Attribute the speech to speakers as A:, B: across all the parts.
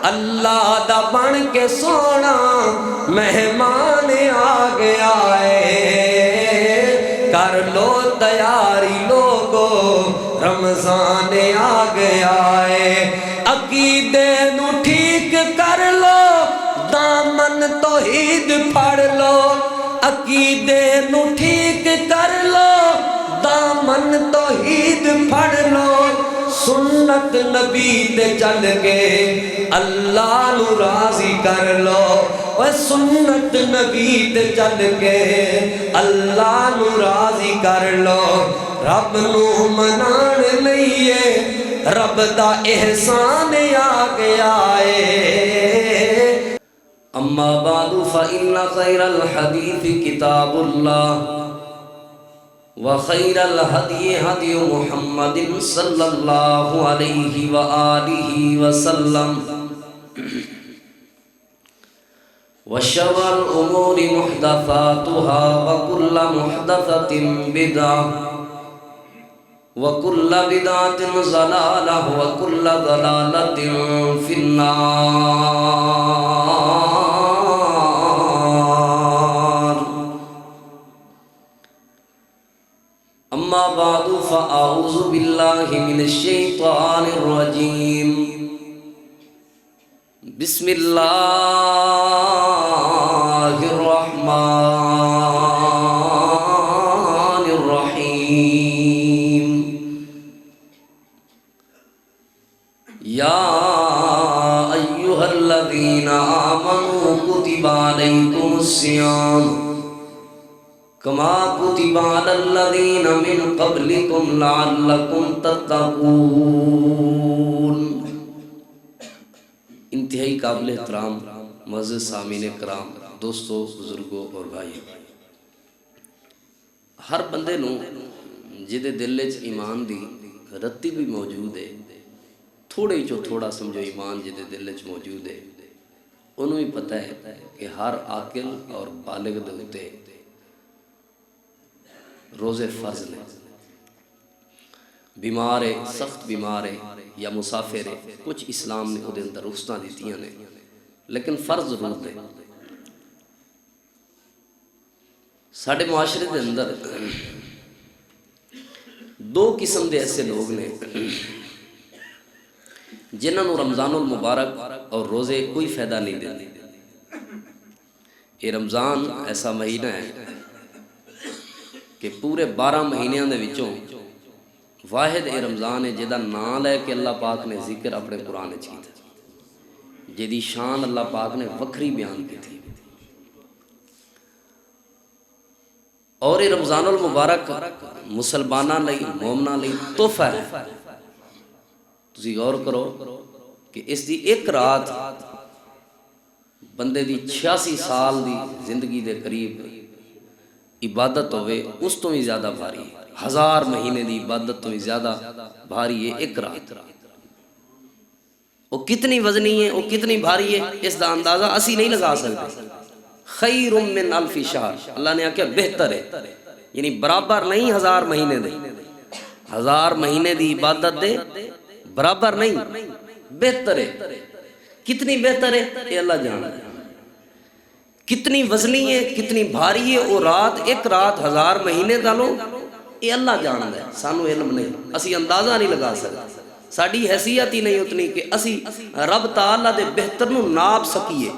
A: اللہ دا بن کے سونا مہمان آ گیا ہے، کر لو تیاری لوگو رمضان آ گیا ہے۔ عقیدے نو ٹھیک کر لو، دامن توحید پھڑ لو، عقیدے نو ٹھیک کر لو، دامن توحید پھڑ لو، سنت نبی تے چل کے اللہ نو راضی کر لو، اور سنت نبی تے چل کے اللہ نو راضی کر لو۔ رب نو منان لئیے رب دا احسان آ گیا ہے۔ اما بعد فإن خیر الحدیث کتاب اللہ وخیر الہدی ہدی محمد صلی اللہ علیہ وآلہ وسلم وشر الامور محدثاتها وکل محدثۃ بدعہ وکل بدعۃ ضلالہ وکل ضلالۃ فی النار۔ اما بعد فاعوذ باللہ من الشیطان الرجیم، بسم اللہ الرحمن الرحیم۔ یا ایہا الذین آمنوا کتب علیکم الصیام کما کتب علی الذین من قبلکم لعلکم تتقون۔ انتہائی قابل احترام معزز سامعین کرام، دوستو، بزرگوں اور بھائی، ہر بندے نو جدے دل وچ ایمان دی رتی بھی موجود ہے، تھوڑے چو تھوڑا سمجھو ایمان جدے دل وچ موجود ہے، انہوں ہی پتہ ہے کہ ہر عاقل اور بالغ دے اتے روزے فرض نے۔ بیمار ہے، سخت بیمار ہے یا مسافر ہے، کچھ اسلام نے وہ اندر رخصتاں دیتیاں نے، لیکن فرض ضرور دے۔ ساڑھے معاشرے دے اندر دو قسم دے ایسے لوگ نے جنہاں نو رمضان المبارک اور روزے کوئی فائدہ نہیں دیتے۔ یہ رمضان ایسا مہینہ ہے کہ پورے 12 مہینیاں دے وچوں واحد اے رمضان ہے جدا نام لے کے اللہ پاک نے ذکر اپنے قرآن وچ کیتا، جدی شان اللہ پاک نے وکھری بیان کی تھی۔ اور یہ رمضان المبارک مسلماناں لئی، مومناں لئی تحفہ ہے۔ تسی غور کرو کہ اس دی ایک رات بندے دی 86 سال دی زندگی دے قریب عبادت ہوئے، اس تو بھی زیادہ بھاری ہے۔ 1000 مہینے دی عبادت تو بھی زیادہ بھاری ہے ایک رات۔ وہ کتنی وزنی ہے، وہ کتنی بھاری ہے، اس دا اندازہ اسی نہیں لگا سکتے۔ خیر من الف شہر، اللہ نے کہا بہتر ہے، یعنی برابر نہیں 1000 مہینے دے، 1000 مہینے دی عبادت دے برابر نہیں، بہتر ہے۔ کتنی بہتر ہے یہ اللہ جانتا ہے، کتنی وزنی ہے، کتنی بھاری ہے وہ رات، ایک رات 1000 مہینے دالو، یہ اللہ جانتا ہے، سانو علم نہیں، اسی اندازہ نہیں لگا سکتے، ساڑی حیثیت ہی نہیں اتنی کہ اسی رب تعالیٰ دے بہتر نو ناپ سکیے،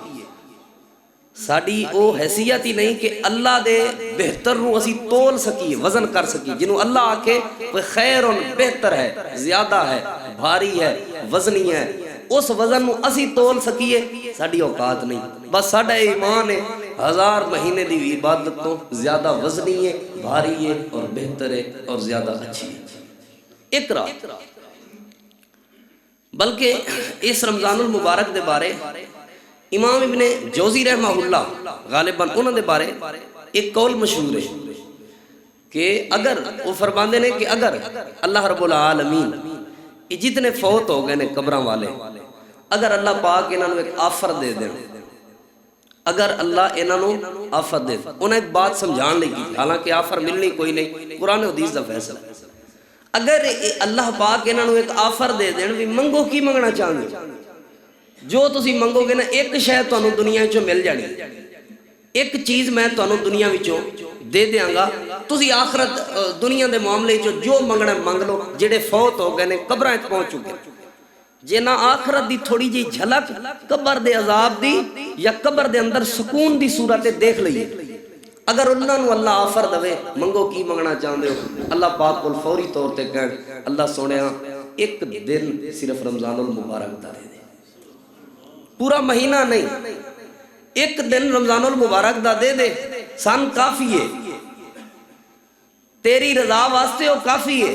A: ساڑی او حیثیت ہی نہیں کہ اللہ دے بہتر نو اسی تول سکیے، وزن کر سکیے، جنہوں اللہ آکے وہ خیر بہتر ہے، زیادہ ہے، بھاری ہے، وزنی ہے، اس وزن نو اسی تول سکیے، ساڑی اوقات نہیں۔ بس ساڑا ایمان ہے 1000 مہینے دی عبادت تو زیادہ وزنی ہے، بھاری ہے اور بہتر ہے اور زیادہ اچھی ہے۔ ایک رات بلکہ اس رمضان المبارک دے بارے امام ابن جوزی رحمہ اللہ غالباً انہوں دے بارے ایک قول مشہور ہے کہ اگر وہ فرماندے نے کہ اگر اللہ رب العالمین یہ جتنے فوت ہو گئے نے قبراں والے، اگر اللہ پاک انہوں نے ایک آفر دے دیں، اگر اللہ انہوں نے آفر دے دیں، انہیں ایک بات سمجھان لگی، حالانکہ آفر ملنی کوئی نہیں، قرآن و حدیث دا فیصلہ، اگر اللہ پاک انہوں نے ایک آفر دے دیں بھی منگو کی منگنا چاہنے، ਜੋ ਤੁਸੀਂ ਮੰਗੋਗੇ ਨਾ ਇੱਕ ਸ਼ੈ ਤੁਹਾਨੂੰ ਦੁਨੀਆ ਵਿੱਚੋਂ ਮਿਲ ਜਾਣੀ, ਇੱਕ ਚੀਜ਼ ਮੈਂ ਤੁਹਾਨੂੰ ਦੁਨੀਆ ਵਿੱਚੋਂ ਦੇ ਦਿਆਂਗਾ। ਤੁਸੀਂ ਆਖਰਤ ਦੁਨੀਆ ਦੇ ਮਾਮਲੇ 'ਚ ਜੋ ਮੰਗਣਾ ਮੰਗ ਲਓ। ਜਿਹੜੇ ਫੌਤ ਹੋ ਗਏ ਨੇ, ਕਬਰਾਂ 'ਚ ਪਹੁੰਚ ਚੁੱਕੇ, ਜੇ ਨਾ ਆਖਰਤ ਦੀ ਥੋੜੀ ਜਿਹੀ ਝਲਕ ਕਬਰ ਦੇ ਅਜ਼ਾਬ ਦੀ ਜਾਂ ਕਬਰ ਦੇ ਅੰਦਰ ਸਕੂਨ ਦੀ ਸੂਰਤ ਦੇਖ ਲਈਏ, ਅਗਰ ਉਹਨਾਂ ਨੂੰ ਅੱਲਾ ਆਫਰ ਦੇਵੇ ਮੰਗੋ ਕੀ ਮੰਗਣਾ ਚਾਹੁੰਦੇ ਹੋ, ਅੱਲਾ ਪਾਕ ਕੋਲ ਫੌਰੀ ਤੌਰ ਤੇ ਕਹਿਣ ਅੱਲਾ ਸੋਹਣਿਆ ਇੱਕ ਦਿਨ ਸਿਰਫ ਰਮਜ਼ਾਨੁਲ ਮੁਬਾਰਕ ਦਾ ਦੇ ਦੇ, ਪੂਰਾ ਮਹੀਨਾ ਨਹੀਂ, ਇੱਕ ਦਿਨ ਰਮਜ਼ਾਨੁਲ ਮੁਬਾਰਕ ਦਾ ਦੇ ਦੇ, ਸਾਨੂੰ ਕਾਫੀ ਹੈ, ਤੇਰੀ ਰਜ਼ਾ ਵਾਸਤੇ ਉਹ ਕਾਫੀ ਹੈ,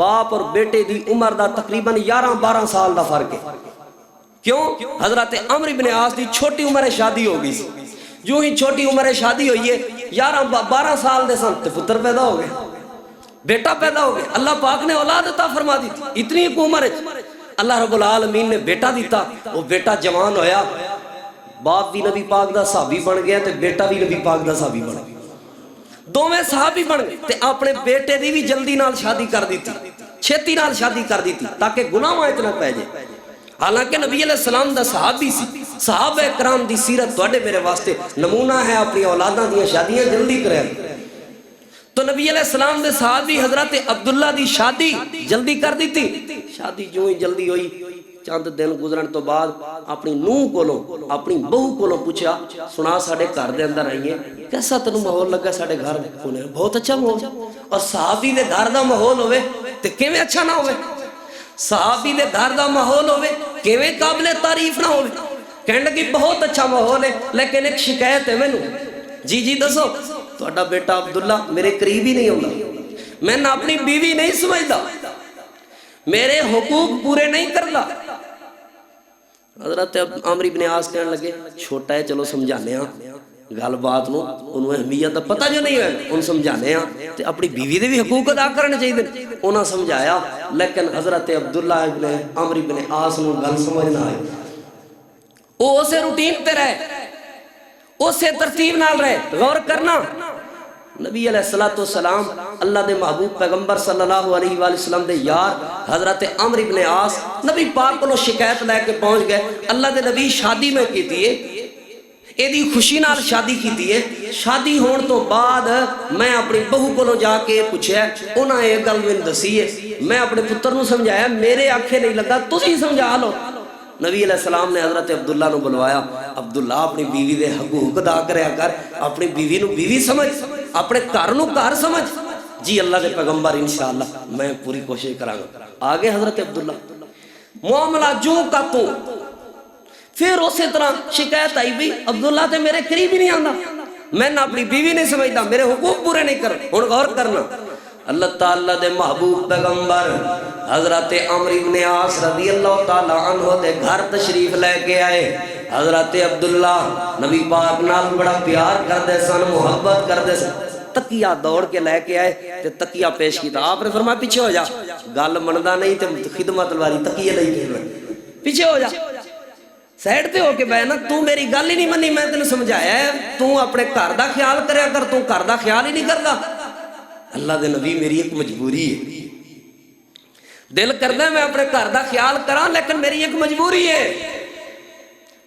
A: باپ اور بیٹے دی عمر دا تقریباً 11-12 سال دا فرق ہے. کیوں؟ حضرت عمرو بن عاص دی چھوٹی عمر شادی ہو گئی سی. جو ہی چھوٹی عمر شادی ہوئی ہے 11-12 سال دے سن تے پتر پیدا ہو گئے, بیٹا پیدا ہو گیا. اللہ پاک نے اولاد عطا فرما دی تھی. اتنی عمر اللہ رب العالمین نے بیٹا دیتا. وہ بیٹا جوان ہویا, باپ بھی نبی پاک دا صحابی بن گیا تے بیٹا بھی نبی پاک دا صحابی بن گیا. دوویں صحابی بن گئے تے اپنے بیٹے دی بھی جلدی نال شادی کر دیتی, چھیتی نال شادی کر دیتی تاکہ گناہ وہاں نہ پہ جائے. حالانکہ نبی علیہ السلام دا صحابی سی. صحابہ کرام دی سیرت توڑے میرے واسطے نمونہ ہے, اپنی اولاداں دیا شادیاں جلدی کرے. تو نبی علیہ السلام دے صحابی حضرت عبداللہ دی شادی جلدی کر دیتی. شادی جو ہی جلدی ہوئی, چند دن گزرن تو بعد اپنی نوح کولوں اپنی بہو کولوں پوچھا, سنا ساڑے گھر دے اندر آئیے, کیسا تنوں ماحول لگا ساڑے گھر دے؟ بہت اچھا ماحول. اور صحابی دے گھر دا ماحول ہوئے تے کیویں اچھا نہ ہوئے؟ صحابی دے گھر دا ماحول ہوئے کیویں قابل تعریف نہ ہوئے؟ کہنے لگی بہت اچھا ماحول ہے لیکن ایک شکایت ہے مینوں. جی دسو. تہاڈا بیٹا عبداللہ میرے قریب ہی نہیں ہوندا, میں نہ اپنی بیوی نہیں سمجھدا, میرے حقوق پورے نہیں کردا. حضرت عمرو بن عاص کہنے لگے چھوٹا ہے چلو سمجھانے ہاں گل بات نو, انہوں اہمیت دا پتہ جو نہیں ہے, ان سمجھانے ہاں تے اپنی بیوی دے بھی حقوق ادا کرنے چاہیے. انہاں سمجھایا لیکن حضرت عبداللہ ابن عمرو بن عاص نو گل سمجھ نہ آئی. وہ اسے روٹین تے رہے, اسے ترتیب نال رہے. غور کرنا, نبی علیہ السلام اللہ دے محبوب پیغمبر صلی اللہ علیہ وآلہ وسلم دے یار حضرت عمرو بن عاص نبی پاک کو شکایت لے کے پہنچ گئے. اللہ دے نبی شادی میں کیتی ہے, ایدی خوشی نال شادی کیتی ہے. شادی ہون تو بعد میں اپنی بہو کو جا کے پوچھا, انہاں یہ گل میں دسی ہے, میں اپنے پتر نو سمجھایا, میرے آنکھیں نہیں لگا, تسی سمجھا لو. نبی علیہ السلام نے حضرت عبداللہ نو بلوایا, عبداللہ اپنی بیوی دے حقوق ادا کریا کر, اپنی بیوی نو بیوی سمجھ, اپنے گھر نو گھر سمجھ. جی اللہ دے پیغمبر انشاءاللہ میں پوری کوشش کراں گا. آگے حضرت عبداللہ معاملہ جو کا تو. پھر اسی طرح شکایت آئی بھی عبداللہ تے میرے قریب ہی نہیں آندا, میں نہ اپنی بیوی نہیں سمجھدا, میرے حقوق پورے نہیں کر. ہن غور کرنا, اللہ تعالیٰ دے محبوب پیغمبر حضرت عمرو بن عاص رضی اللہ تعالیٰ عنہ دے گھر تشریف لے کے آئے. حضرت عبداللہ نبی پاک نال بڑا پیار کردے سن, محبت کردے سن. تکیہ دوڑ کے لے کے آئے تے تکیہ پیش کیتا. آپ نے فرمایا پیچھے ہو جا, گل مندا نہیں تے خدمت واری تکیہ نہیں کرنا, پیچھے ہو جا, سائڈ تے ہو کے بیٹھنا. تو میری گل ہی نہیں منی, میں تینوں سمجھایا ہے, تو اپنے گھر دا خیال کریا کر, تو گھر دا خیال ہی نہیں کردا. اللہ دے نبی میری ایک مجبوری ہے, دل کردا ہے میں اپنے گھر دا خیال کراں لیکن میری ایک مجبوری ہے,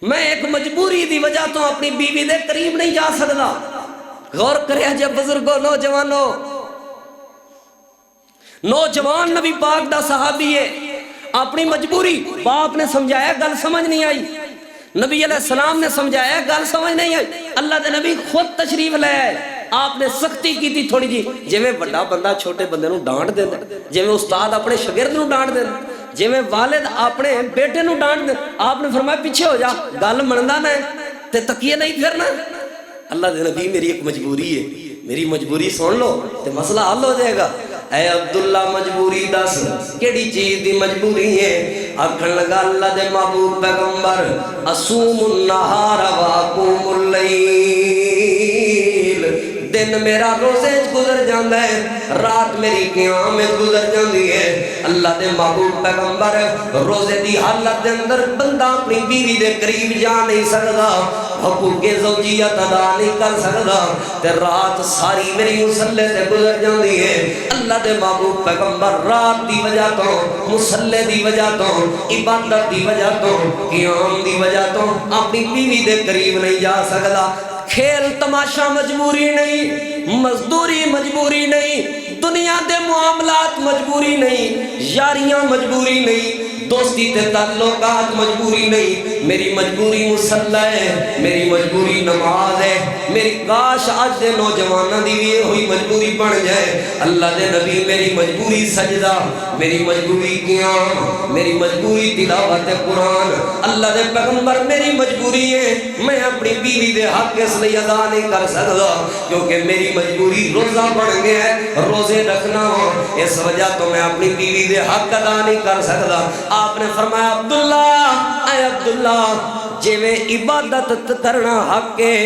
A: میں ایک مجبوری دی وجہ تو اپنی بیوی دے قریب نہیں جا سکدا. غور کریا جے بزرگوں, نوجوانوں, نوجوان نبی پاک دا صحابی ہے, اپنی مجبوری, باپ نے سمجھایا گل سمجھ نہیں آئی, نبی علیہ السلام نے سمجھایا گل سمجھ نہیں آئی, اللہ دے نبی خود تشریف لے آئے. آپ نے سختی کی تھی تھوڑی جی, جے میں بڑا بندہ چھوٹے بندے نو ڈانٹ دے, جے میں استاد اپنے شاگرد نو ڈانٹ دے, جے میں والد اپنے بیٹے نو ڈانٹ دے. آپ نے فرمایا پیچھے ہو جا, گل مندا نہ تے تکیے نہیں پھرنا. اللہ دے نبی میری ایک مجبوری ہے, میری مجبوری سن لو تے مسئلہ حل ہو جائے گا. اے عبداللہ مجبوری دس کیڑی چیز دی مجبوری ہے؟ آکھن لگا اللہ دے محبوب پیغمبر اصوم النہار واقوم اللیل, دن میرا روزے گزر جاندہ ہے, رات میری قیام میں گزر جاندی ہے. اللہ دے محبوب پیغمبر روزے دی حالت دے اندر بندہ اپنی بیوی دے قریب جا نہیں سکدا, حقوق زوجیت ادا نہیں کر سکدا, تے رات ساری میری مصلے تے گزر جاندی ہے. اللہ دے محبوب پیغمبر رات دی وجہ تو, مصلے دی وجہ تو, عبادت دی وجہ تو, قیام دی وجہ تو اپنی بیوی دے قریب نہیں جا سکدا. کھیل تماشا مجبوری نہیں, مزدوری مجبوری نہیں, دنیا دے معاملات مجبوری نہیں, یاریاں مجبوری نہیں, دوستی تے تعلقات مجبوری نہیں, میری مجبوری مصلی ہے، میری مجبوری نماز ہے، میری کاش آج دے نوجوانوں دی بھی ہوئی مجبوری بن جائے۔ اللہ دے نبی میری مجبوری سجدہ، میری مجبوری قیام، میری مجبوری تلاوت قرآن۔ اللہ دے پیغمبر میری مجبوری ہے، میں اپنی بیوی دے حق اس لیے ادا نہیں کر سکتا کیونکہ میری مجبوری روزہ بن گیا ہے، روزے رکھنا، اس وجہ تو میں اپنی بیوی دے حق ادا نہیں کر سکتا۔ آپ نے فرمایا عبداللہ، اے عبداللہ، جے میں عبادت کرنا حق ہے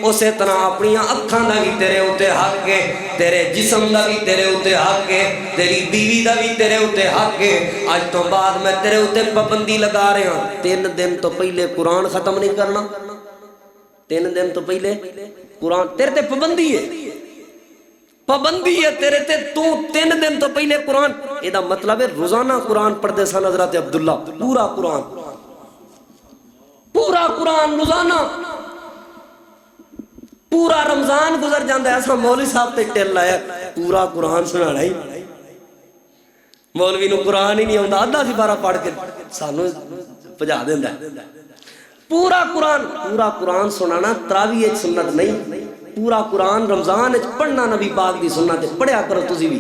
A: اسے طرح اپنی اکھاں دا بھی تیرے اوتے حق ہے، تیرے جسم دا بھی تیرے اوتے حق ہے، تیری بیوی دا بھی تیرے اوتے حق ہے۔ آج تو بعد میں تیرے اوتے پابندی لگا رہے ہاں، 3 دن تو پہلے قرآن ختم نہیں کرنا، 3 دن تو پہلے قرآن، تیرے تے پابندی ہے، پابندی ہے تیرے تے، تو 3 دن تو پہلے قرآن۔ یہ دا مطلب ہے روزانہ قرآن پڑھتے سن حضرت عبداللہ، پورا قرآن، پورا قرآن روزانہ، پورا رمضان گزر جاندہ ہے۔ ایسا مولوی صاحب تے ٹیل لایا پورا قرآن سنانا ہی، مولوی نو قرآن ہی نہیں ہوتا، آدھا سی بارہ پڑھ کے سانو پجا دیندہ ہے۔ پورا قرآن سنانا تراویح سنت نہیں، پورا قرآن رمضان پڑھنا نبی پاک دی سنت ہے، پڑھیا کرو تسی بھی۔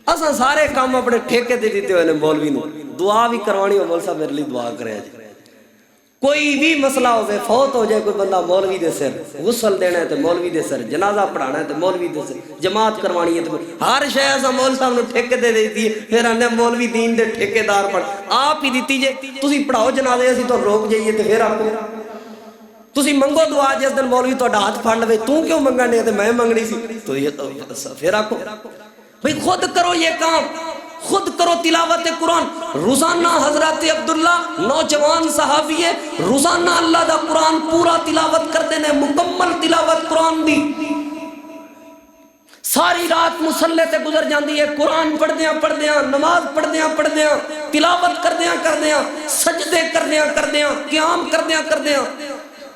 A: اساں سارے کام اپنے ٹھیکے دے دیتے ہوئے نے، مولوی نو دعا بھی کروانی ہو، مول صاحب میرے لیے دعا کرے جی، کوئی بھی مسئلہ ہو گئے، فوت ہو جائے کوئی بندہ، مولوی دے سر غسل دینا ہے تو مولوی دے سر، جنازہ پڑھانا ہے تو مولوی دے سر، جماعت کروانی ہے تو ہر شے ایسا مول صاحب نے ٹھیکے دے دیتی ہے، پھر آنے مولوی دین دے ٹھیکے دار پڑھ آپ ہی دیتی جے، تسی پڑھاؤ جنازے اسی تو روک جائیے تو پھر آپ کو تسی منگو دعا، جس دن مولوی تو ہاتھ پھڑ لے تو کیوں منگنے ہے تو میں منگنی سی، تو یہ تو پھر آپ کو بھئی خود کرو یہ کام، خود کرو تلاوت قرآن روزانہ۔ حضرت عبداللہ نوجوان صحابی ہے، روزانہ اللہ دا قرآن پورا تلاوت کر دینے، مکمل تلاوت قرآن دی، ساری رات مسلح تے گزر جاندی ہے، قرآن پڑھ دیاں، نماز پڑھ دیاں، تلاوت کر دیاں، سجدے کر دیاں، قیام کر دیاں،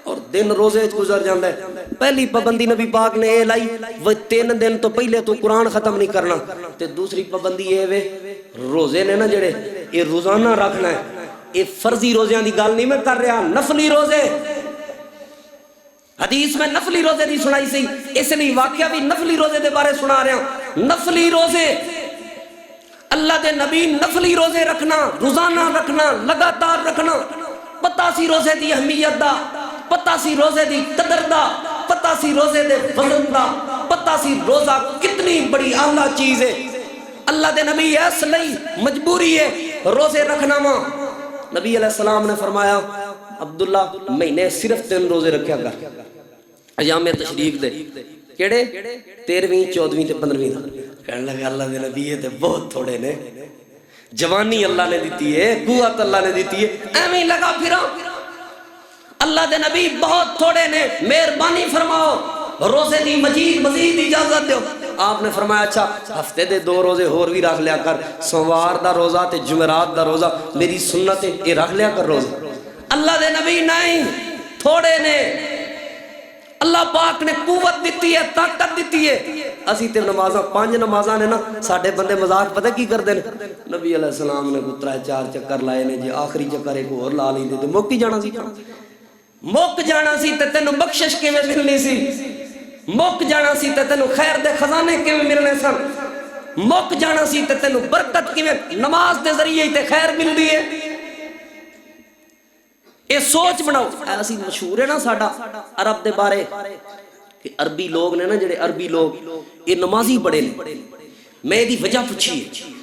A: اور دن روزے گزر جاندہ ہے۔ پہلی پابندی نبی پاک نے لائی وہ 3 دن تو پہلے تو قرآن ختم نہیں کرنا، تے دوسری پابندی یہ وے روزے نے نا جڑے یہ روزانہ رکھنا ہے، یہ فرضی روزیاں دی گل نہیں میں کر رہا، نفلی روزے، حدیث میں نفلی روزے دی سنائی سی، اس لیے واقعہ بھی نفلی روزے دے بارے سنا رہا ہوں۔ نفلی روزے اللہ دے نبی نفلی روزے رکھنا، روزانہ رکھنا، لگاتار رکھنا، پتہ سی روزے دی اہمیت دا، پتہ سی روزے دی قدر دا، پتہ سی روزے دے وزن دا، پتہ سی روزہ کتنی بڑی اعلیٰ چیز ہے۔ اللہ دے نبی اس لئی مجبوری ہے روزے رکھنا ماں۔ نبی علیہ السلام نے فرمایا عبداللہ مہینے صرف 3 روزے رکھیا کر، ایام تشریق دے، کیڑے 13ویں 14ویں تے 15ویں۔ کہنے لگا اللہ دے نبی یہ تے بہت تھوڑے نے، جوانی اللہ نے دیتی ہے، قوت اللہ نے دیتی ہے، ایویں لگا پھرا، اللہ دے نبی بہت تھوڑے نے، مہربانی فرماؤ روزے دی مزید اجازت دیو۔ آپ نے فرمایا اچھا ہفتے دے 2 روزے اور بھی رکھ لیا کر، سوموار دا روزہ تے جمعرات دا روزہ میری سنت ہے، یہ رکھ لیا کر روزہ۔ اللہ دے نبی نہیں، تھوڑے نے، اللہ پاک نے قوت دیتی ہے، طاقت دیتی ہے۔ اسی تے نمازاں 5 نمازاں نے نا، ساڈے بندے مذاق پتہ کی کردے نے، نبی علیہ السلام نے 3-4 چکر لائے نے جی، آخری چکر ایک اور لا لیندے تے مک ہی جانا سی، مک جانا سی تے تینوں بخشش کیویں ملنی سی، مک جانا سی تے تینوں خیر دے خزانے کیویں ملنے سن، مک جانا سی تے تینوں برکت کیویں، نماز دے ذریعے تے خیر ملدی ہے۔ یہ سوچ بناؤ، ایسی مشہور ہے نا ساڈا عرب دے بارے کہ عربی لوگ نے نا، جڑے عربی لوگ یہ نمازی بڑے نے۔ میں دی وجہ پوچھی ہے،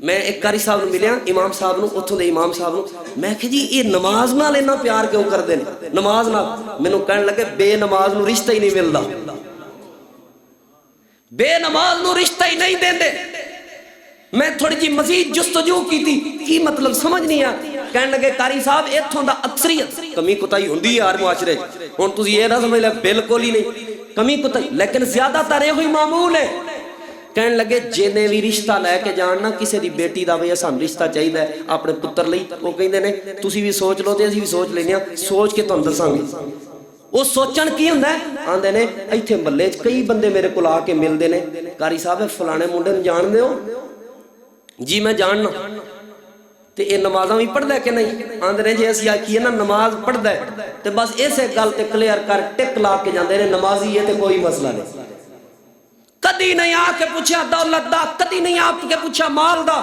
A: میں ایک قاری صاحب نے ملیا امام صاحب نو، اتھوں دے امام صاحب نو، میں کہ جی یہ نماز نال اتنا پیار کیوں کر دے، نماز نال؟ مینوں کہن لگے بے نماز نو رشتہ ہی نہیں ملدا، بے نماز نو رشتہ ہی نہیں دیندے۔ میں تھوڑی جی مزید جستجو کی تھی، کی مطلب سمجھ نہیں آ، کہنے لگے قاری صاحب اتھوں دا اکثریت کمی کوتاہی ہوندی ہے ہر معاشرے، ہن تسی یہ نہ سمجھ لے بالکل ہی نہیں، کمی کوتاہی، لیکن زیادہ تر یہ ہوئی معمول ہے۔ کہنے لگے جینے بھی رشتہ لے کے جاننا کسی دی بیٹی دا بھئی سان رشتہ چاہیے ہے اپنے پتر لئی، وہ کہندے نے تسی بھی سوچ لو تے اسی بھی سوچ لینے ہیں، سوچ کے تانوں دساں گے۔ وہ سوچن کی ہوندا ہے، آندے نے ایتھے محلے وچ کئی بندے میرے کول آ کے ملدے نے، قاری صاحب فلانے منڈے نوں جان دے ہو؟ جی میں جاننا۔ تے یہ نمازاں بھی پڑھدا ہے کہ نہیں؟ آندے نے جی اسی آکھیے نا نماز پڑھدا ہے تے بس اسے گل تے کلیئر کر ٹک لا کے جاندے نے نمازی ہے تے کوئی مسئلہ نہیں. کدی نہیں آ کے پوچھا دولت دا، کدی نہیں آ کے پوچھا مال دا،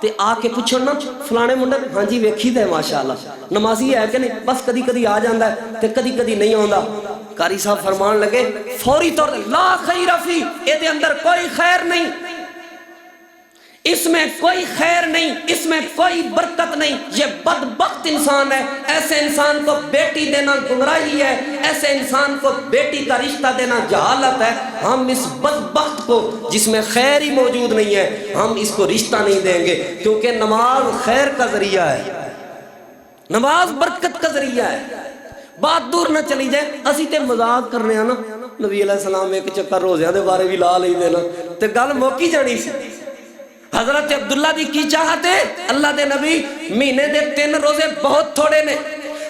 A: تے آ کے پوچھو نا فلانے منڈے ہاں جی ویکھی تے ماشاءاللہ نمازی ہے کہ نہیں؟ بس کدی کدی آ جاندا ہے تے کدی کدی نہیں آوندا. قاری صاحب فرمان لگے فوری طور لا خیر فی، اے دے اندر کوئی خیر نہیں، اس میں کوئی خیر نہیں، اس میں کوئی برکت نہیں، یہ بدبخت انسان ہے. ایسے انسان کو بیٹی دینا گمراہی ہے، ایسے انسان کو بیٹی کا رشتہ دینا جہالت ہے. ہم اس بدبخت کو جس میں خیر ہی موجود نہیں ہے ہم اس کو رشتہ نہیں دیں گے، کیونکہ نماز خیر کا ذریعہ ہے، نماز برکت کا ذریعہ ہے. بات دور نہ چلی جائے، اسی تے مذاق کرنے ہیں نا نبی علیہ السلام ایک چکر روزیاں دے بارے بھی لا لئی دینا تے گل موکی جانی سی. حضرت عبداللہ دی کی چاہت ہے اللہ دے نبی مہینے دے 3 روزے بہت تھوڑے نے،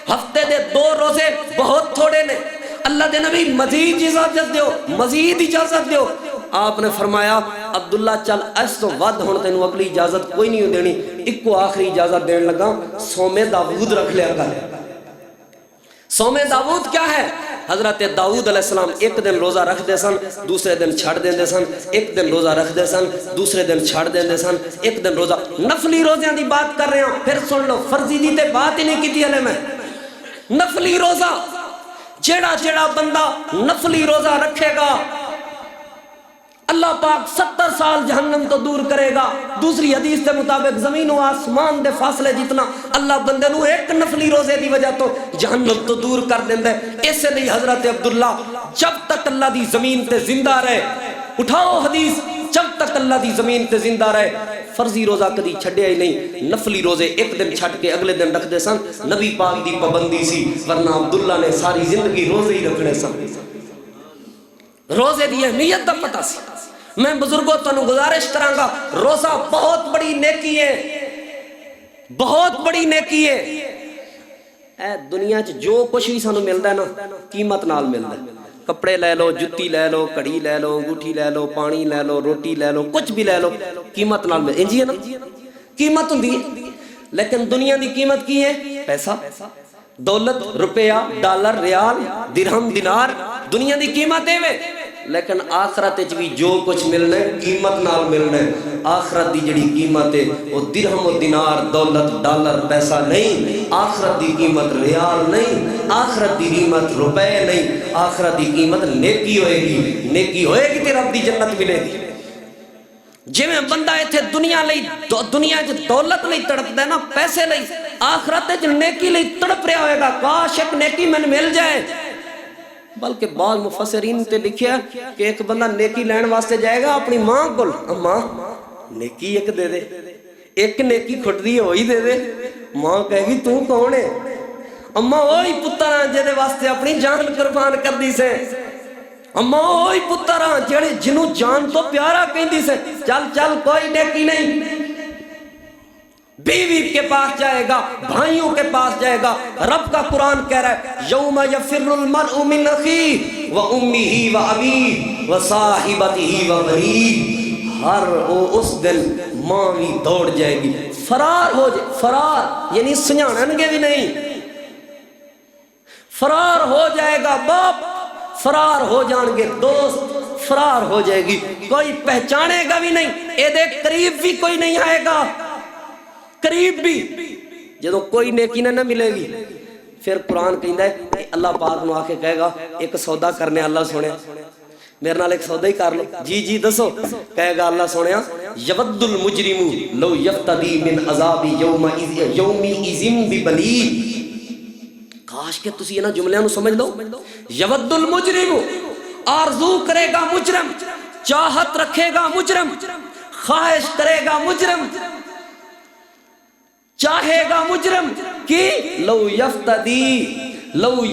A: ہفتے دے 2 روزے بہت تھوڑے نے. اللہ دے نبی مزید اجازت دیو، مزید اجازت دیو. آپ نے فرمایا عبداللہ چل اس تو ود ہن تینوں اگلی اجازت کوئی نہیں دینی، ایک کو آخری اجازت دین لگا، صوم داؤد رکھ لیا کر. صوم داؤد کیا ہے؟ حضرت داؤد علیہ السلام ایک دن روزہ رکھ دے سن، دوسرے دن چھڑ دیں دے سن، ایک دن روزہ رکھ دے سن، دوسرے دن چھڑ دیں دے سن، ایک دن روزہ. نفلی روزیاں دی بات کر رہے ہیں، پھر سن لو فرضی دی تے بات ہی نہیں کی تھی ہلے میں. نفلی روزہ جیڑا بندہ نفلی روزہ رکھے گا اللہ پاک 70 سال جہنم تو دور کرے گا. دوسری حدیث کے مطابق زمین و آسمان دے فاصلے جتنا اللہ بندے نو ایک نفلی روزے دی وجہ تو جہنم تو دور کر دیندے. اس لیے حضرت عبداللہ جب تک اللہ دی زمین تے زندہ رہے، اٹھاؤ حدیث، جب تک اللہ دی زمین تے زندہ رہے فرضی روزہ کدی چھڈیا ہی نہیں، نفلی روزے ایک دن چھڈ کے اگلے دن رکھ دے سن. نبی پاک دی پابندی سی، ورنہ عبداللہ نے ساری زندگی روزے ہی رکھنے سن. روزے دی اہمیت دا پتہ سی. میں بزرگوں تو گزارش کرانگا، روزہ بہت بڑی نیکی ہے، بہت بڑی نیکی ہے. اے دنیا چ جو کچھ بھی سانو ملدا ہے نا قیمت نال ملدا ہے. کپڑے لے لو، جُتی لے لو، گھڑی لے لو، انگوٹھی لے لو، پانی لے لو، روٹی لے لو، کچھ بھی لے لو قیمت نال مل انجی ہے نا، قیمت ہوندی ہے. لیکن دنیا دی قیمت کی ہے؟ پیسہ، دولت، روپیہ، ڈالر، ریال، درہم، دینار، دنیا دی قیمت ہے. لیکن آخرت بھی جو کچھ ملنا ہے قیمت نال ملنا ہے. آخرت دی جڑی قیمت ہے وہ درہم و دینار، دولت، ڈالر، پیسہ نہیں. آخرت دی قیمت ریال نہیں، آخرت دی قیمت روپے نہیں، آخرت دی قیمت نیکی ہوئے گی. نیکی ہوئے گی تے رب دی جنت ملے گی. جی میں بندہ ایتھے دنیا لئی دنیا چ دولت لئی تڑپدا ہے نا، پیسے لئی، آخرت چ نیکی لئی تڑپ رہا ہوئے گا کاش ایک نیکی من مل جائے. بلکہ بعض مفسرین تے لکھیا کہ ایک بندہ نیکی لین واسطے جائے گا اپنی ماں کول، اماں نیکی ایک دے دے، ایک نیکی کھٹدی ہوئی دے دے. ماں کہے گی تو کون ہے؟ اماں وہی پتر ہیں جے دے واسطے اپنی جان قربان کر دی سے. اماں وہی پتر ہیں جڑے جنوں جان تو پیارا کہندی سے. چل چل کوئی نیکی نہیں. بیوی کے پاس جائے گا، بھائیوں کے پاس جائے گا. رب کا قرآن کہہ رہا ہے یوم یفر المرء من اخیہ وامہ وابیہ وصاحبتہ وبنیہ. ہر اس دن ماں بھی دوڑ جائے گی، فرار ہو جائے. فرار یعنی سنجھانن گے بھی نہیں، فرار ہو جائے گا باپ، فرار ہو جان گے دوست، فرار ہو جائے گی. کوئی پہچانے گا بھی نہیں، اے دے قریب بھی کوئی نہیں آئے گا، قریب بھی. جدو کوئی نیکی نہ ملے گی پھر قرآن کہندا ہے اللہ پاک نو آ کے کہے گا ایک سودا کرنے. اللہ سونے میرے نال ایک سودا ہی کر لو. جی جی دسو. کہے گا اللہ سونیا یود المجرم لو یفتدی من عذاب یومئذ ببنی. کاش کہ تسی انہاں جملیاں نو سمجھ لو. یود المجرم آرزو کرے گا مجرم، چاہت رکھے گا مجرم، خواہش کرے گا مجرم، چاہے گا مجرم کہ لو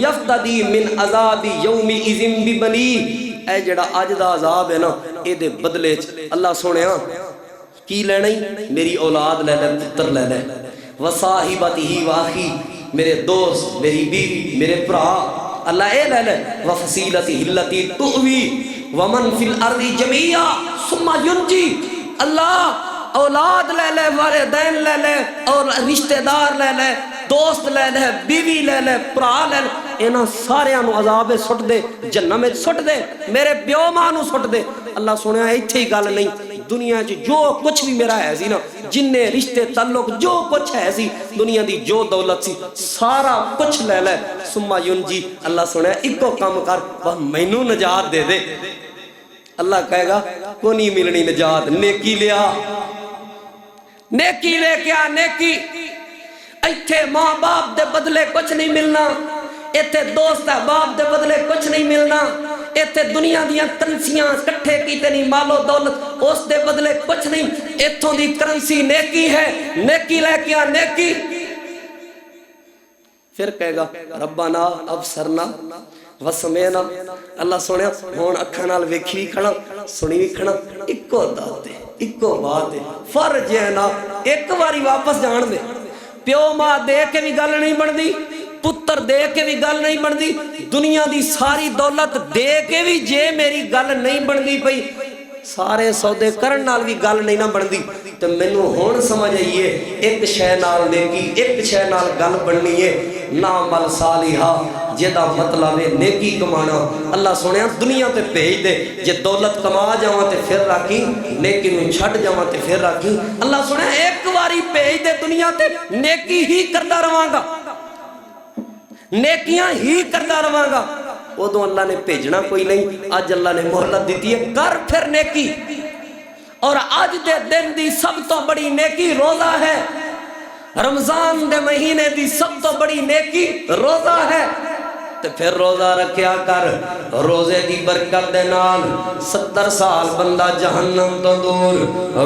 A: یفتدی من عذاب یومئذ ببنی. اے جڑا اج دا عذاب ہے نا اے دے بدلے اللہ سونیا کی لینا ہی؟ میری اولاد لے لے، پتر لے لے، وصاحبتہ واخی، میرے دوست، میری بیوی، میرے بھرا، اللہ اے لے لے، وفصیلتہ التی تؤوی ومن فی الارض جميعا ثم ینجی. اللہ اولاد لے لے، والدین لے لے، اور رشتہ دار لے لے، دوست لے لے، بیوی لے لے، پرا لے لے، انہاں سارے انو عذاب سٹ دے، جہنم میں سٹ دے، میرے پیو ماں نو سٹ دے۔ اللہ سنیا ایتھے ہی گل نہیں، دنیا جو کچھ بھی میرا ہے سی نا، جننے رشتے تعلق جو کچھ ہے سی، دنیا دی جو دولت سی، سارا کچھ لے لے، ثم ینجی، اللہ سنیا ایکو کام کر، بس مینوں نجات دے دے۔ اللہ کہے گا کو نہیں ملنی نجات، نیکی لیا، نیکی لے کے آ، نیکی۔ ایتھے ماں باپ دے بدلے کچھ نہیں ملنا، ایتھے دوست احباب دے بدلے کچھ نہیں ملنا، ایتھے دنیا دیاں کرنسیاں کٹھے کیتے نہیں، مال و دولت اس دے بدلے کچھ نہیں، ایتھوں دی کرنسی نیکی ہے، نیکی لے کے آ، نیکی۔ پھر کہے گا ربنا ابصرنا وسمعنا، اللہ سنیا ہون اکھاں نال ویکھی بھی کھڑا، سنی بھی کھڑا، اکو داد ہے، اکو بات ہے، فرجنا، ایک باری واپس جان دے۔ پیو ماں دے کے بھی گل نہیں بندی، پتر دے کے بھی گل نہیں بندی، دنیا دی ساری دولت دے کے بھی جے میری گل نہیں بندی پئی، سارے سودے کرن نال بھی گل نہیں نہ بندی، تو مینوں ہون سمجھ آئیے ایک شے نال نیکی، ایک شے نال گل بننی ہے، نعمل صالحہ، جیدہ مطلب ہے نیکی کمانا۔ اللہ سنیا دنیا تے بھیج دے، جے دولت کما جاواں تے پھر راکھی، نیکی میں چھٹ جاواں تے پھر راکھی۔ اللہ سنیا ایک باری بھیج دے دنیا تے، نیکی ہی کرتا رہاں گا، نیکیاں ہی کرتا رہاں گا۔ ادو اللہ نے بھیجنا کوئی نہیں، آج اللہ نے مہلت دیتی ہے، کر پھر نیکی۔ اور آج دے دن دی سب تو بڑی نیکی روزہ ہے، رمضان دے مہینے دی سب تو بڑی نیکی روزہ ہے، تو پھر روزہ رکھیا کر، روزے دی برکت دے نال 70 سال بندہ جہنم تو دور،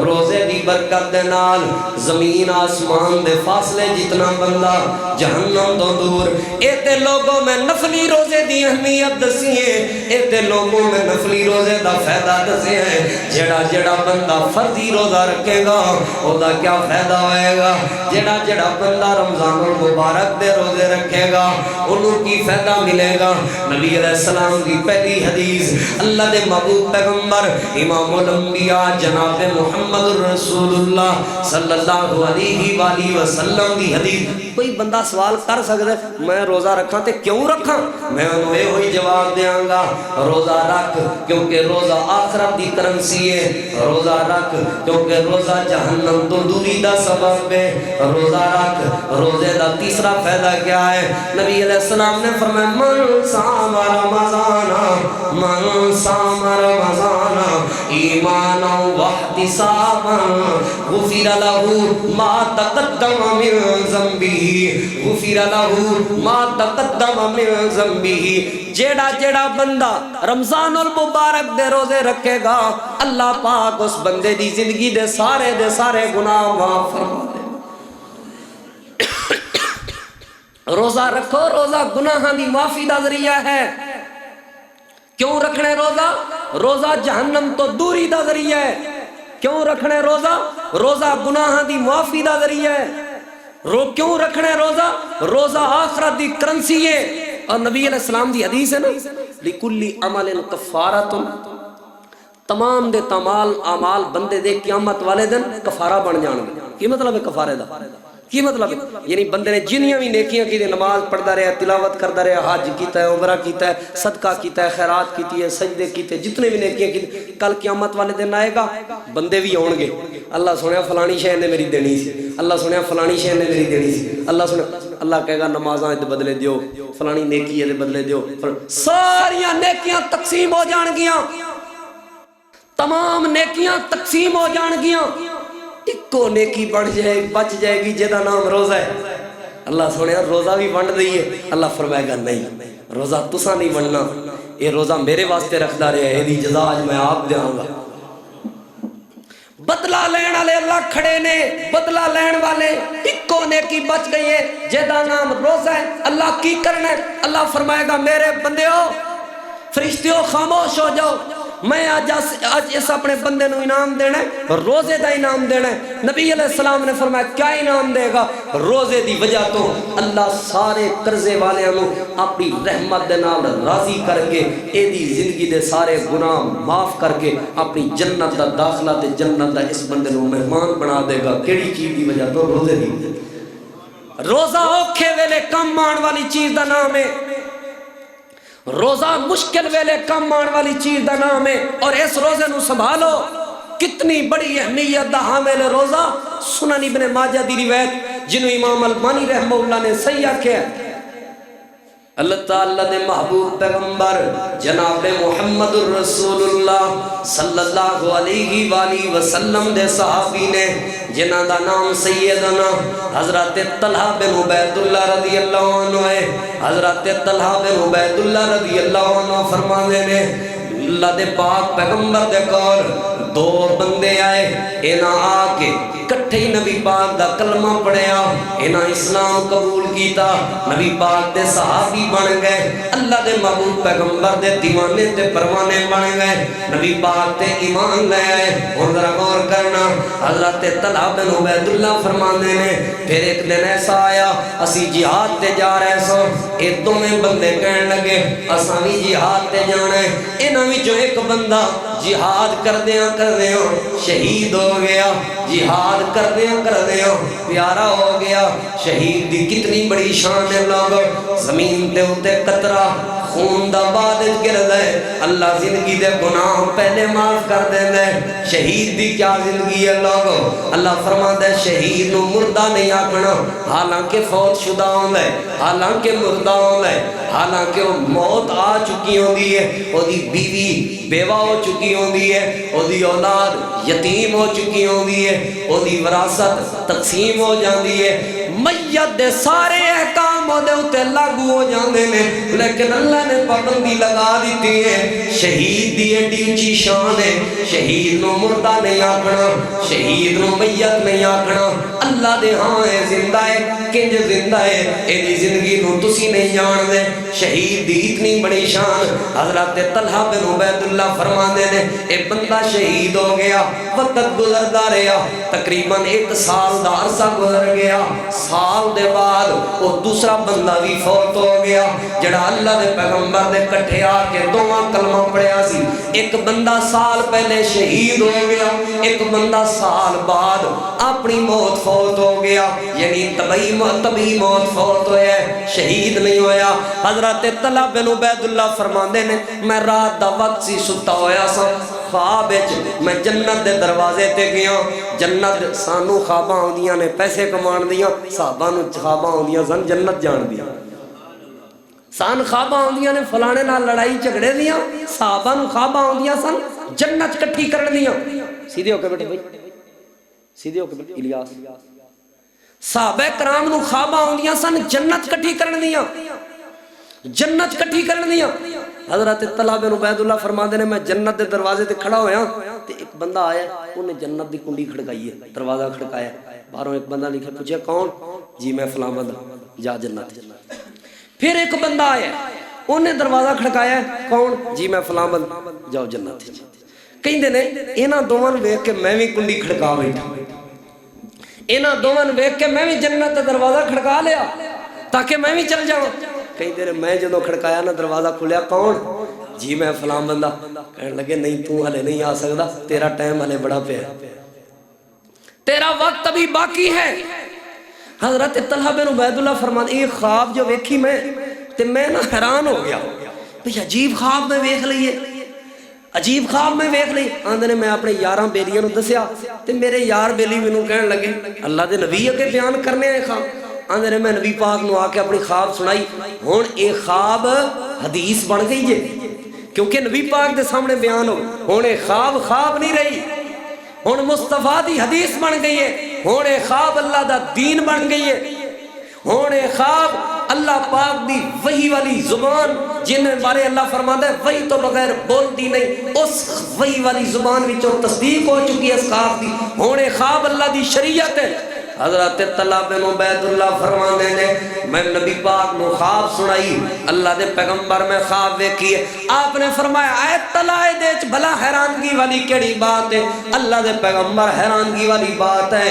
A: روزے دی برکت دے نال زمین آسمان دے فاصلے جتنا بندہ جہنم تو دور۔ ایتے لوگوں میں نفلی روزے دی اہمیت دسی ہے، ایتے لوگوں میں نفلی روزے دا فائدہ دسی ہے، جڑا جڑا بندہ فرضی روزہ رکھے گا او دا کیا فائدہ ہوئے گا، جڑا جڑا بندہ رمضان المبارک دے روزے رکھے گا انہوں کی فائدہ ملے گا۔ نبی علیہ السلام کی پہلی حدیث، اللہ دے محبوب پیغمبر امام الانبیاء جناب محمد رسول اللہ صلی اللہ علیہ وآلہ وسلم کی حدیث۔ کوئی بندہ سوال کر سکتا ہے میں روزہ رکھاں تے کیوں رکھاں؟ میں انہوں یہ ہوئی جواب دیاں گا، روزہ رکھ کیونکہ روزہ آخرت دی کرنسی ہے، روزہ رکھ کیونکہ روزہ جہنم تو دوری دا سبب ہے، روزہ رکھ۔ روزے دا تیسرا فائدہ کیا ہے؟ نبی علیہ السلام نے فرمایا من صام رمضان، من صام رمضان ایمانا واحتسابا غفر له ما تقدم من ذنبه، غفر له ما تقدم من ذنبه۔ جیڑا جیڑا بندہ رمضان المبارک دے روزے رکھے گا اللہ پاک اس بندے دی زندگی دے سارے گناہ معاف فرما دے۔ روزہ رکھو، روزہ گناہاں دی معافی دا ذریعہ ہے۔ کیوں رکھنے روزہ؟ روزہ جہنم تو دوری دا ذریعہ ہے۔ کیوں رکھنے روزہ؟ روزہ گناہاں دی معافی دا ذریعہ ہے۔ کیوں رکھنے روزہ؟ روزہ آخرت دی کرنسی ہے۔ اور نبی علیہ السلام دی حدیث ہے نا لِكُلِّ عَمَلٍ كَفَّارَةٌ، تمام دے تمام اعمال بندے دے قیامت والے دن کفارہ بن جان گے۔ کی مطلب ہے کفارے دا؟ کی مطلب ہے؟ یعنی بندے نے جنیاں بھی نیکیاں کی، نماز پڑھتا رہا، تلاوت کرتا رہا، حج کیتا ہے، عمرہ کیتا ہے، صدقہ کیتا ہے، خیرات کیتی ہے، سجدے کیتے، جتنے بھی نیکیاں کی، کل قیامت والے دن آئے گا بندے بھی آؤں گے۔ اللہ سنیا فلانی شے نے میری دینی سی، اللہ سنیا فلانی شے نے میری دینی سی، اللہ سنیا اللہ کہے گا نمازاں دے بدلے دیو، فلانی نیکی دے بدلے دیو، ساریاں نیکیاں تقسیم ہو جان گیاں، تمام نیکیاں تقسیم ہو جان گیاں، ایکو نیکی بچ جائے گی جہاں نام روزہ ہے۔ اللہ سنیا روزہ بھی ونڈ دئی ہے، اللہ فرمائے گا نہیں روزہ تسا نہیں ونڈنا، یہ روزہ میرے واسطے رکھدا رہے، یہ دی جزا آج میں آپ دیاں گا۔ بدلہ لین والے اللہ کھڑے نے، بدلہ لین والے ایکو نیکی بچ گئی ہے جہاں نام روزہ ہے۔ اللہ کی کرنا ہے؟ اللہ فرمائے گا میرے بندیو فرشتیو خاموش ہو جاؤ، میں آج اس اپنے بندے نو انعام دینا ہے، روزے دا انعام دینا ہے۔ نبی علیہ السلام نے فرمایا کیا انعام دے گا؟ روزے دی وجہ تو اللہ سارے قرضے والوں نو اپنی رحمت دے نال راضی کر کے اے دی زندگی دے سارے گناہ معاف کر کے اپنی جنت دا داخلہ تے جنت دا اس بندے نو مہمان بنا دے گا. کیڑی چیز دی وجہ تو؟ روزے دی وجہ. روزہ اوکھے ویلے کم آن والی چیز دا نام ہے. روزہ مشکل ویلے کم آن والی چیز دا نام ہے. اور اس روزے نو سنبھالو. کتنی بڑی اہمیت دا حامل روزہ. سنن ابن ماجہ دی روایت جنوں امام البانی رحمہ اللہ نے صحیح آکھیا ہے. اللہ تعالیٰ دے محبوب پیغمبر جناب محمد الرسول اللہ صلی اللہ علیہ وآلہ وسلم دے صحابی نے جنہ دا نام سیدنا حضرت طلحہ بن عبید اللہ رضی اللہ عنہ ہے. حضرت طلحہ بن عبید اللہ رضی اللہ عنہ فرمانے نے اللہ دے پاک پیغمبر دے کول دو بندے آئے. انہاں آ کے کٹھے نبی پاک دا کلمہ پڑھیا. انہاں اسلام قبول کیتا. نبی پاک دے صحابی بن گئے. اللہ دے محبوب پیغمبر دے دیوانے تے پروانے بن گئے. نبی پاک تے ایمان لے آئے. اور ذرا غور کرنا حضرت طلحہ بن عبید اللہ فرماندے نے پھر ایک دن ایسا آیا اسی جہاد تے جا رہے سو. اے دوویں بندے کہن لگے اساں وی جہاد تے جانا ہے. انہاں وچوں ایک بندہ جہاد کردیاں شہید ہو گیا. جہاد کردیاں پیارا ہو گیا. شہید دی کتنی بڑی شان ہے. لوگ زمین تے اتے قطرہ خون دا بادل گرد ہے. اللہ زندگی دے گناہ پہلے معاف کر دیں دے. شہید دی کیا زندگی ہے لوگو. اللہ فرماتا ہے شہید نو مردہ نہیں آکھنا حالانکہ فوت شدہ ہوندہ ہے, حالانکہ مردہ ہوندہ ہے, حالانکہ وہ موت آ چکی ہوندی ہے, وہ دی بیوی بیوہ ہو چکی ہوندی ہے, وہ دی اولاد یتیم ہو چکی ہوندی ہے, وہ دی وراثت تقسیم ہو جاندی ہے. میت دے سارے احکام دے اتے لاگو ہو جاندے نے, لیکن اللہ نے پابندی لگا دیتی ہے. شہید دی ایڈی اونچی شان ہے. شہید نو مردہ نہیں آکھنا, شہید نو میت نہیں آکھنا. اللہ دے ہاں ہے زندہ ہے. کنج زندہ ہے ایدی زندگی نو تسی نہیں جان دے. شہید دی اتنی بڑی شان. حضرت طلحہ بن عبید اللہ فرماندے نے اے بندہ شہید ہو گیا. وقت گزردا رہا, تقریباً 1 سال دا عرصہ گزر گیا. سال دے بعد وہ دوسرا بندہ بھی فوت ہو گیا جڑا اللہ دے پیغمبر دے کٹھے آ کے دوواں کلمہ پڑھیا سی. ایک بندہ سال پہلے شہید ہو گیا, ایک بندہ سال بعد اپنی موت فوت ہو گیا. یعنی طبی موت فوت ہویا ہے, شہید نہیں ہویا. حضرت طلحہ بن عبید اللہ فرماندے نے میں رات دا وقت سی ستا ہویا سا. خواب میں جنت دے دروازے تے گیا. جنت سانو خواباں ہوندیاں نے پیسے کمان دیاں, صحابہ نو خواباں ہوندیاں سن جنت جان دیاں. سان خواباں ہوندیاں نے فلانے نال لڑائی جھگڑے دیاں, صحابہ نو خواباں ہوندیاں سن جنت کٹھی کرن دیاں. سیدھے ہو کے بیٹھے بھائی, سیدھے ہو کے بیٹھے. الیاس صحابہ کرام نو خواباں ہوندیاں سن جنت کٹھی کرن دیاں, جنت کٹھی کرن دیاں. حضرت طلحہ بن عبید اللہ فرماندے نے میں جنت دے دروازے تے کھڑا ہویا تے ایک بندہ آیا, انہیں جنت دی کنڈی کھڑکائی ہے, دروازہ کھڑکایا. باہروں ایک بندہ لکھا پوچھا کون؟ جی میں فلاں بندہ, جا جنت. پھر ایک بندہ آیا, انہیں دروازہ کھڑکایا, کون؟ جی میں فلاں بندہ, جاؤ جنت. کہیں نے انہاں دوواں نوں ویکھ کے میں بھی کنڈی کھڑکا بیٹھا. انہاں دوواں نوں ویکھ کے میں بھی جنت دا دروازہ کھڑکا لیا تاکہ میں بھی چل جاؤں. کہیں دیر میں جدوں کھڑکایا نا دروازہ کھلیا, کون؟ جی میں فلاں بندہ. کہنے لگے نہیں تو ہلے نہیں آ سکتا, تیرا ٹائم ہلے بڑا پہ ہے, تیرا وقت ابھی باقی ہے. حضرت طلحہ بن عبید اللہ فرماتے یہ خواب جو ویکھی میں نا حیران ہو گیا. بھئی عجیب خواب میں ویکھ لئیے, عجیب خواب میں ویکھ لئی. آندے نے میں اپنے یاراں بیلیاں نو دسیا تے میرے یار بیلی مینوں کہن لگے اللہ دے نبی اگے بیان کرنے آئے خواب. آندے نے میں نبی پاک نو آ کے اپنی خواب سنائی. ہن اے خواب حدیث بن گئی ہے کیونکہ نبی پاک دے سامنے بیان ہو. ہن اے خواب نہیں رہی, ہن مصطفیٰ دی حدیث بن گئی ہے. ہن اے خواب اللہ دا دین بن گئی ہے. ہن اے خواب اللہ پاک دی وحی والی زبان جن بارے اللہ فرماتا ہے وحی تو بغیر بولتی نہیں, اس وحی والی زبان وچوں تصدیق ہو چکی ہے اس خواب دی. ہن اے خواب اللہ دی شریعت ہے. حضرت طلحہ بن عبید اللہ فرمانے نے میں نبی پاک نو خواب سنائی, اللہ دے پیغمبر میں خواب ویکھی ہے. آپ نے فرمایا اے طلحہ دے چ بھلا حیرانگی والی کیڑی بات ہے؟ اللہ دے پیغمبر حیرانگی والی بات ہے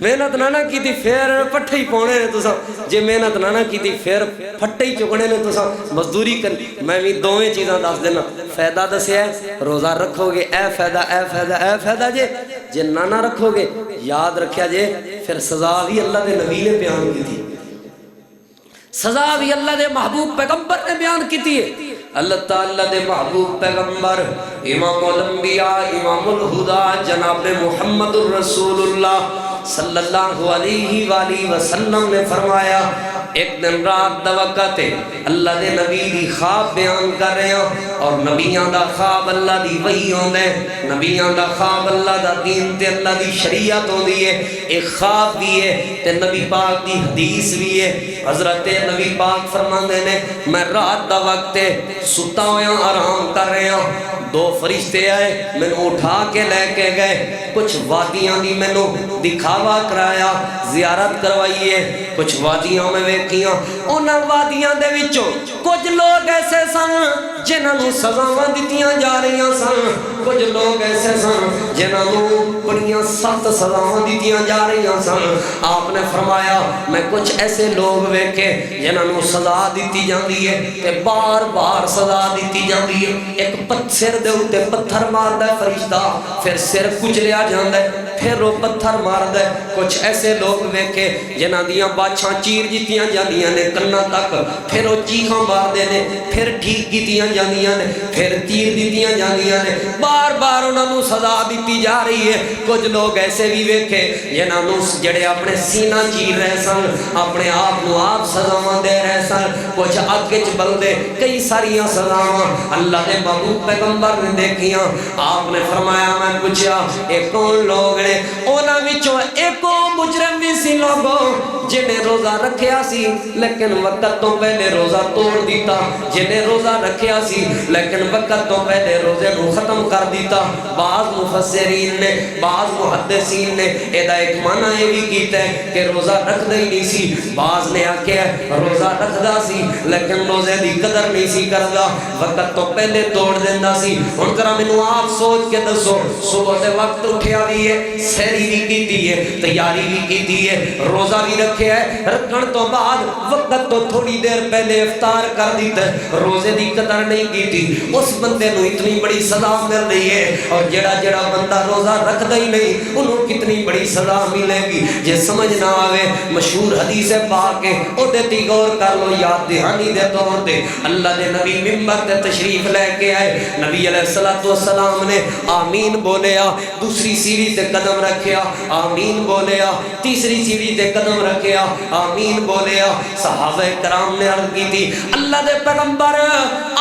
A: محنت نہ کیتی پھر پٹھے ہی پاؤنے نے تساں، جے محنت نہ کیتی پھر پھٹے ہی چکنے نے تساں، مزدوری کر۔ میں بھی دوویں چیزاں دس دینا، فائدہ دسیا ہے روزہ رکھو گے اے فائدہ اے فائدہ اے فائدہ، جے نہ رکھو گے یاد رکھیا جے پھر سزا بھی اللہ دے نبی نے بیان کی تھی، سزا بھی اللہ دے محبوب پیغمبر نے بیان کی تھی۔ اللہ تعالیٰ دے محبوب پیغمبر امام الانبیاء امام الہدا جناب محمد الرسول اللہ صلی اللہ علیہ وآلہ وسلم نے فرمایا، ایک دن رات دا وقت ہے، اللہ دے نبی دی خواب بیان کر رہے ہیں، اور نبیاں دا خواب اللہ دی وحی ہوندے، نبیاں دا خواب اللہ دا دین تے اللہ دی شریعت ہوندی ہے، ایک خواب بھی ہے تے نبی پاک دی حدیث بھی ہے۔ حضرت نبی پاک فرماندے نے میں رات دا وقت ہے ستا ہویا آرام کر رہے ہیں، دو فرشتے آئے میں اٹھا کے لے کے گئے، کچھ وادیاں دی میں دکھاوا کرایا، زیارت کروائیے، کچھ وادیاں میں ویکھیاں، انہاں وادیاں دے وچوں کچھ لوگ ایسے سن جنہاں نوں سزاواں دتیاں جا رہیاں سن، کچھ لوگ ایسے سن جنہاں نوں بڑیاں سخت سزاواں دتیاں جا رہیاں سن۔ آپ نے فرمایا میں کچھ ایسے لوگ ویکھے جنہاں نوں سزا دتی جاندی ہے تے بار بار سزا دتی جاندی ہے، ایک سر دے اوتے پتھر ماردا ہے فرشتہ، پھر سر کچلیا جاندا ہے، پھر وہ پتھر ماردا ہے۔ کچھ ایسے لوگ ویکھے جنہاں دیاں باچھاں چیر جتیاں جاندیاں نے کناں تک، پھر وہ چیخاں ماردے نے، پھر ٹھیک کیتیاں جاندیاں نے، پھر تیر دتیاں جاندیاں نے، بار بار انہاں نوں سزا دتی جا رہی ہے۔ کچھ لوگ ایسے بھی ویکھے جنہاں نوں جڑے اپنے سینہ چیر رہے سن، اپنے آپ نوں آپ سزاواں دے رہے سن، کچھ اگ وچ بلدے، کئی ساریاں سزاواں اللہ دے محبوب پیغمبر نے دیکھیاں۔ آپ نے فرمایا میں پوچھا اے کون لوگ نے؟ انہاں وچوں ایک مجرم بھی سی لوگوں جنہیں روزہ رکھیا سی لیکن وقت تو پہلے روزہ توڑ دیتا، جنہیں روزہ رکھیا سی لیکن وقت تو پہلے روزے کو ختم کر دیتا۔ بعض مفسرین نے بعض محدثین نے ایدہ ایک معنی یہ بھی کیتا ہے کہ روزہ رکھ دے نہیں سی، بعض نے آکھیا روزہ رکھ دا سی لیکن روزے دی قدر نہیں سی کردا، وقت تو پہلے توڑ دیندہ سی۔ ان کرا منو آپ سوچ کے دسو صبح دے وقت اٹھیا بھی ہے، سہری بھی کیتی ہے، تیاری بھی کیتی ہے، روزہ بھی رکھے ہے، رکھن تو بعد وقت تو تھوڑی دیر پہلے افطار کر دیتا ہے، روزے دی قدر نہیں کیتی، اس بندے نو اتنی بڑی سزا مل رہی ہے، اور جڑا جڑا بندہ روزہ رکھ دا ہی نہیں انہوں کتنی بڑی سزا ملے گی۔ جے سمجھ نہ آوے مشہور حدیث پاک ہے او دے تی غور کر لو، یاد دہانی دے طور تے اللہ دے نبی ممبر تے تشریف لے کے آئے، نبی علیہ السلام نے آمین بولیا، دوسری سیڑھی تے قدم رکھیا آمین بولیا، تیسری سیڑھی تے قدم رکھیا آمین بولیا۔ صحابہ کرام نے عرض کی تھی اللہ دے پیغمبر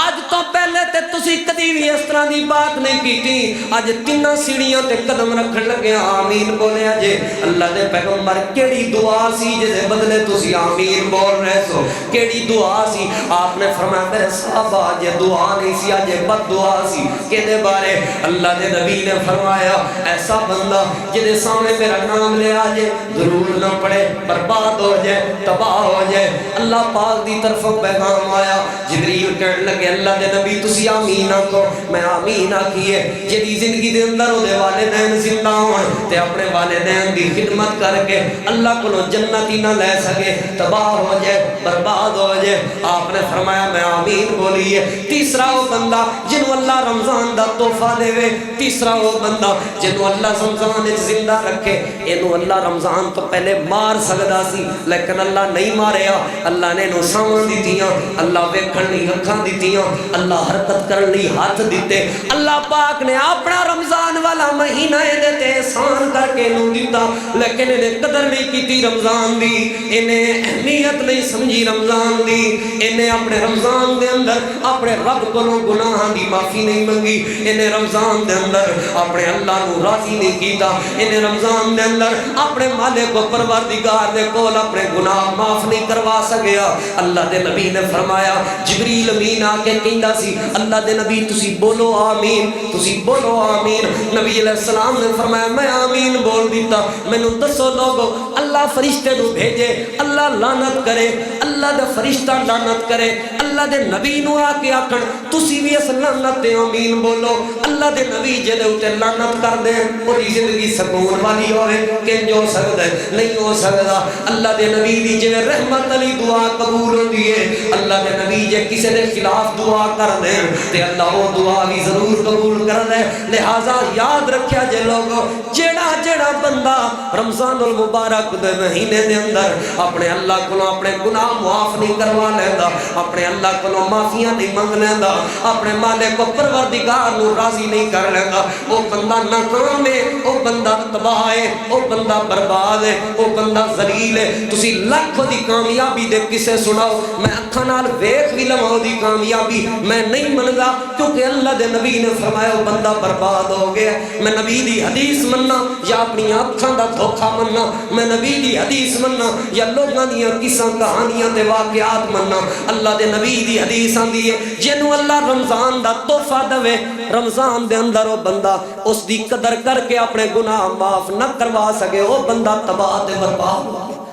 A: آج تو پہلے تے تسی کدی بھی اس طرح دی بات نہیں کی تھی، آج تینہ سیڑھیاں تے قدم رکھن لگے آمین بولیا جے۔ اللہ دے پیغمبر کیڑی دعا سی جے بدلے تسی آمین بول رہے سو، کیڑی دعا سی؟ آپ نے فرمایا میرے صحابہ آج دعا نہیں سی آج بد دعا سی۔ کہ دے بارے اللہ دے نبی نے فرمایا ایسا بندہ جدے سامنے میرا نام لے آجے ضرور نہ پڑے برباد ہو جائے تباہ ہو جائے۔ اللہ پاک دی طرف پیغام آیا، جبریل کہنے لگے اللہ دے نبی تسی آمین آکھو، میں آمین آکھیے جدی زندگی دے اندر او دے والدین زندہ ہوئے تے اپنے والدین دی خدمت کر کے اللہ کو جنتی نہ لے سکے، تباہ ہو جائے برباد ہو جائے۔ آپ نے فرمایا میں آمین بولیے۔ تیسرا وہ بندہ جنہوں اللہ رمضان دا تحفہ دے وے، تیسرا وہ بندہ جنہوں اللہ رمضان زندہ رکھے، انہوں اللہ رمضان تو پہلے مار سکدا سی لیکن اللہ نہیں ماریا، اللہ نے انہوں سامان دیتیاں، اللہ ویکھن لی اکھاں دیتیاں، اللہ حرکت کرن لی ہاتھ دیتے، اللہ پاک نے اپنا رمضان والا مہینہ دیتے احسان کر کے انہوں دیتا، لیکن انہیں قدر نہیں کیتی رمضان دی، انہیں اہمیت نہیں سمجھی رمضان دی، انہیں اپنے رمضان دے اندر اپنے رب کو گناہاں دی معافی نہیں منگی، انہیں رمضان دے اندر اپنے اللہ کو راضی نہیں کیتا، انہیں رمضان دے اندر اپنے مالک کو پروردگار دے کول اپنے گناہ معاف نہیں کروا سکیا۔ اللہ دے نبی نے فرمایا جبریل امین آ کے کہندا سی اللہ دے نبی تسی بولو آمین، تسی بولو آمین۔ نبی علیہ السلام نے فرمایا میں آمین بول دیتا، مینوں دسو لوگو اللہ فرشتے نو بھیجے، اللہ لعنت کرے، اللہ دا فرشتہ لعنت کرے، اللہ اللہ دے نبی نو آ کے آکھن تسی بھی اس لعنت تے آمین بولو، اللہ دے نبی جے دے اوتے لعنت کر دے اودی زندگی سکون والی ہوے کنج ہو سکدا ہے؟ نہیں ہو سکدا۔ اللہ دے نبی دی جے رحمت علی دعا قبول ہوندی ہے، اللہ دے نبی جے کسے دے خلاف دعا کر دے تے اللہ وہ دعا بھی ضرور قبول کر دے۔ لہذا یاد رکھیا جے لوگو، جیڑا جیڑا بندہ رمضان المبارک دے مہینے دے اندر اپنے اللہ کو اپنے گناہ معاف نہیں کروا لیندا، اپنے اللہ کو معافیاں نہیں منگ لیندا، اپنے مالک کو پروردگار نو راضی نہیں کر لیندا، وہ بندہ ناکام ہے، وہ بندہ تباہ ہے، وہ بندہ برباد ہے، وہ بندہ ذلیل ہے۔ تسی لاکھ دی کامیابی دے کسے سناؤ، میں اکھاں نال ویکھ وی لواں دی کامیابی میں نہیں منگا، کیونکہ اللہ دے نبی نے فرمایا وہ بندہ برباد ہو گیا۔ میں نبی دی حدیث مننا یا اپنی اکھاں دا دھوکا مننا، میں نبی دی حدیث مننا یا لوگاں دیاں قصہ کہانیاں تے واقعات مننا۔ اللہ دے نبی دی حدیث آندی ہے جنوں اللہ رمضان دا تحفہ دے، رمضان دے اندر وہ بندہ اس دی قدر کر کے اپنے گناہ معاف نہ کروا سکے، وہ بندہ تباہ تے برباد ہو گیا،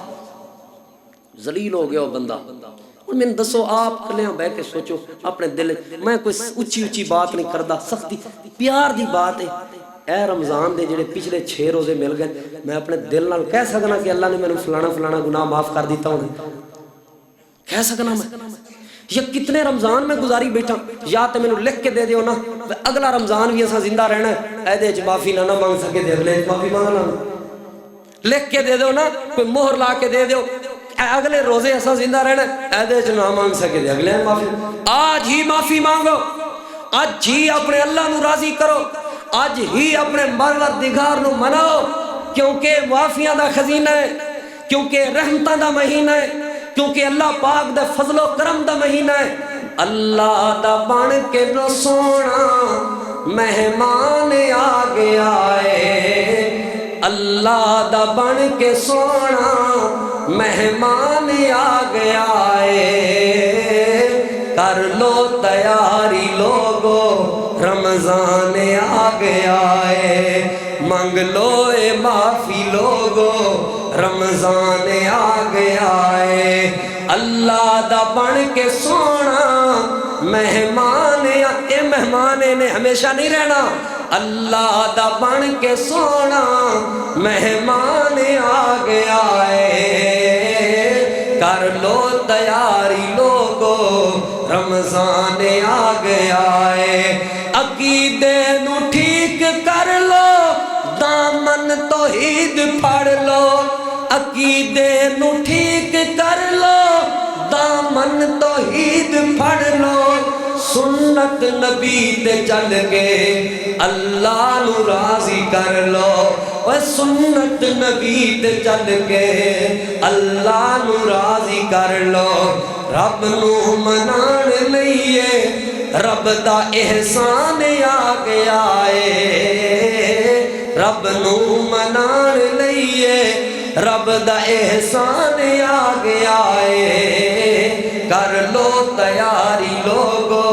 A: ذلیل ہو گیا وہ بندہ۔ اور میں دسو آپ کلیاں بہ کے سوچو اپنے دل، میں کوئی اچھی اچھی بات نہیں کردا، سختی پیار دی بات ہے۔ اے رمضان دے جڑے پچھلے 6 روزے مل گئے، میں اپنے دل نال کہہ سکنا کہ اللہ نے میں فلانا فلانا گناہ معاف کر دیتا ہوں، کہہ سکنا میں؟ یا کتنے رمضان میں گزاری بیٹھا، یا تے مینوں لکھ کے دے دیو نا اگلا رمضان بھی اساں زندہ رہنا ہے، اے دے وچ معافی نہ مانگ سکے تے اگلے وچ معافی مانگ لاں، لکھ کے دے دیو نا، کوئی مہر لا کے دے دیو اگلے روزے اساں زندہ رہنا ہے، اے دے وچ نہ مانگ سکے تے اگلے معافی۔ آج ہی معافی مانگو، آج ہی اپنے اللہ نو راضی کرو، آج ہی اپنے پروردگار نو مناؤ، کیونکہ معافیاں دا خزینہ ہے، کیونکہ رحمتاں دا مہینہ ہے، کیونکہ اللہ پاک دے فضل و کرم دا مہینہ ہے۔ اللہ دا بن کے نو سونا مہمان آ گیا ہے، اللہ دا بن کے سونا مہمان آ گیا ہے، کر لو تیاری لوگو رمضان آ گیا ہے، مانگ لو اے معافی لوگو رمضان آ گیا ہے، اللہ دا بن کے سونا مہمان اے مہمان نے ہمیشہ نہیں رہنا، اللہ دا بن کے سونا مہمان آ گیا ہے، کر لو تیاری لوگو رمضان آ گیا ہے، عقیدے نو ٹھیک کر لو دامن توحید پھڑ لو، عقیدے نو ٹھیک کر لو دامن توحید پھڑ لو، سنت نبی تے چل کے اللہ نو راضی کر لو، اوے سنت نبی تے چل کے اللہ نو راضی کر لو، رب نو منان لئیے رب دا احسان آ گیا ہے، رب نو منان لئیے رب دا احسان آ گیا ہے، کر لو تیاری لوگو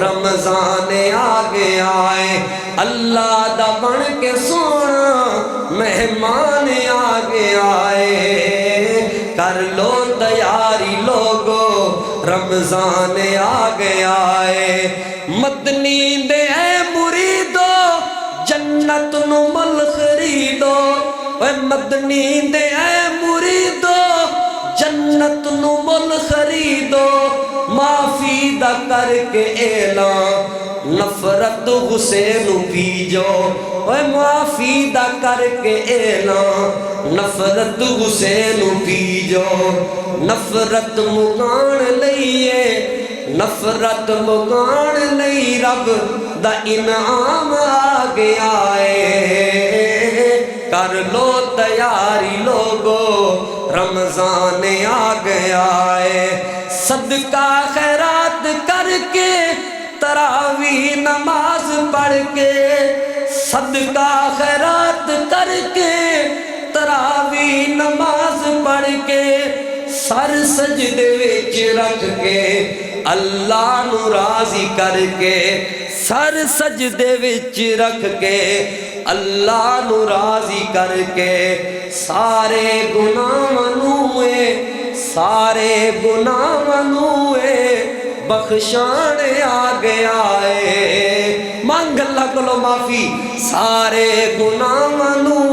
A: رمضان آ گیا ہے، اللہ دا بن کے سونا مہمان آ گیا ہے، کر لو تیاری لوگو رمضان آ گیا ہے، مدنی دے اے مریدو جنت نو مل خریدو، اے مدنی دے اے مریدو جنت نو مل خریدو، معافی دا کر کے اعلان نفرت غصے نو پیجو، اے معافی دا کر کے اعلان نفرت غصے نو پیجو، نفرت مکان لئیے نفرت مکان لئی رب دا انعام آ گیا ہے، کر لو تیاری لوگو رمضان آ گیا ہے، صدقہ خیرات کر کے تراویح نماز پڑھ کے، صدقہ خیرات کر کے تراویح نماز پڑھ کے، سر سجدے وچ رکھ کے اللہ نو راضی کر کے، سر سجدے وچ رکھ کے اللہ نو راضی کر کے، سارے گناہ منوئے سارے گناہ منوئے بخشانے آ گیا ہے، مانگ اللہ کو معافی سارے گناہاں نوں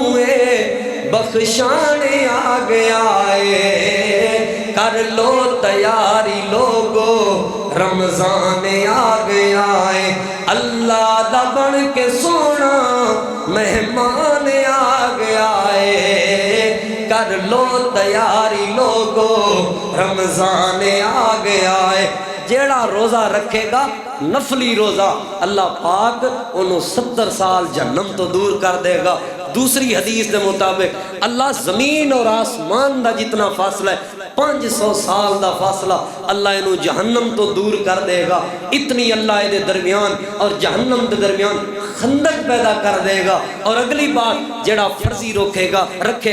A: بخشانے آ گیا ہے، کر لو تیاری لوگو رمضان آ گیا ہے، اللہ دا بن کے سونا مہمان آ گیا ہے، کر لو تیاری لوگو رمضان آ گیا ہے۔ جیڑا روزہ رکھے گا نفلی روزہ اللہ پاک انہوں 70 سال جہنم تو دور کر دے گا۔ دوسری حدیث دے مطابق اللہ زمین اور آسمان دا جتنا فاصلہ ہے 500 سال دا فاصلہ اللہ انہوں جہنم تو دور کر دے گا، اتنی اللہ دے درمیان اور جہنم دے درمیان خندق پیدا کر دے گا۔ اور اگلی بات جڑا فرضی رکھے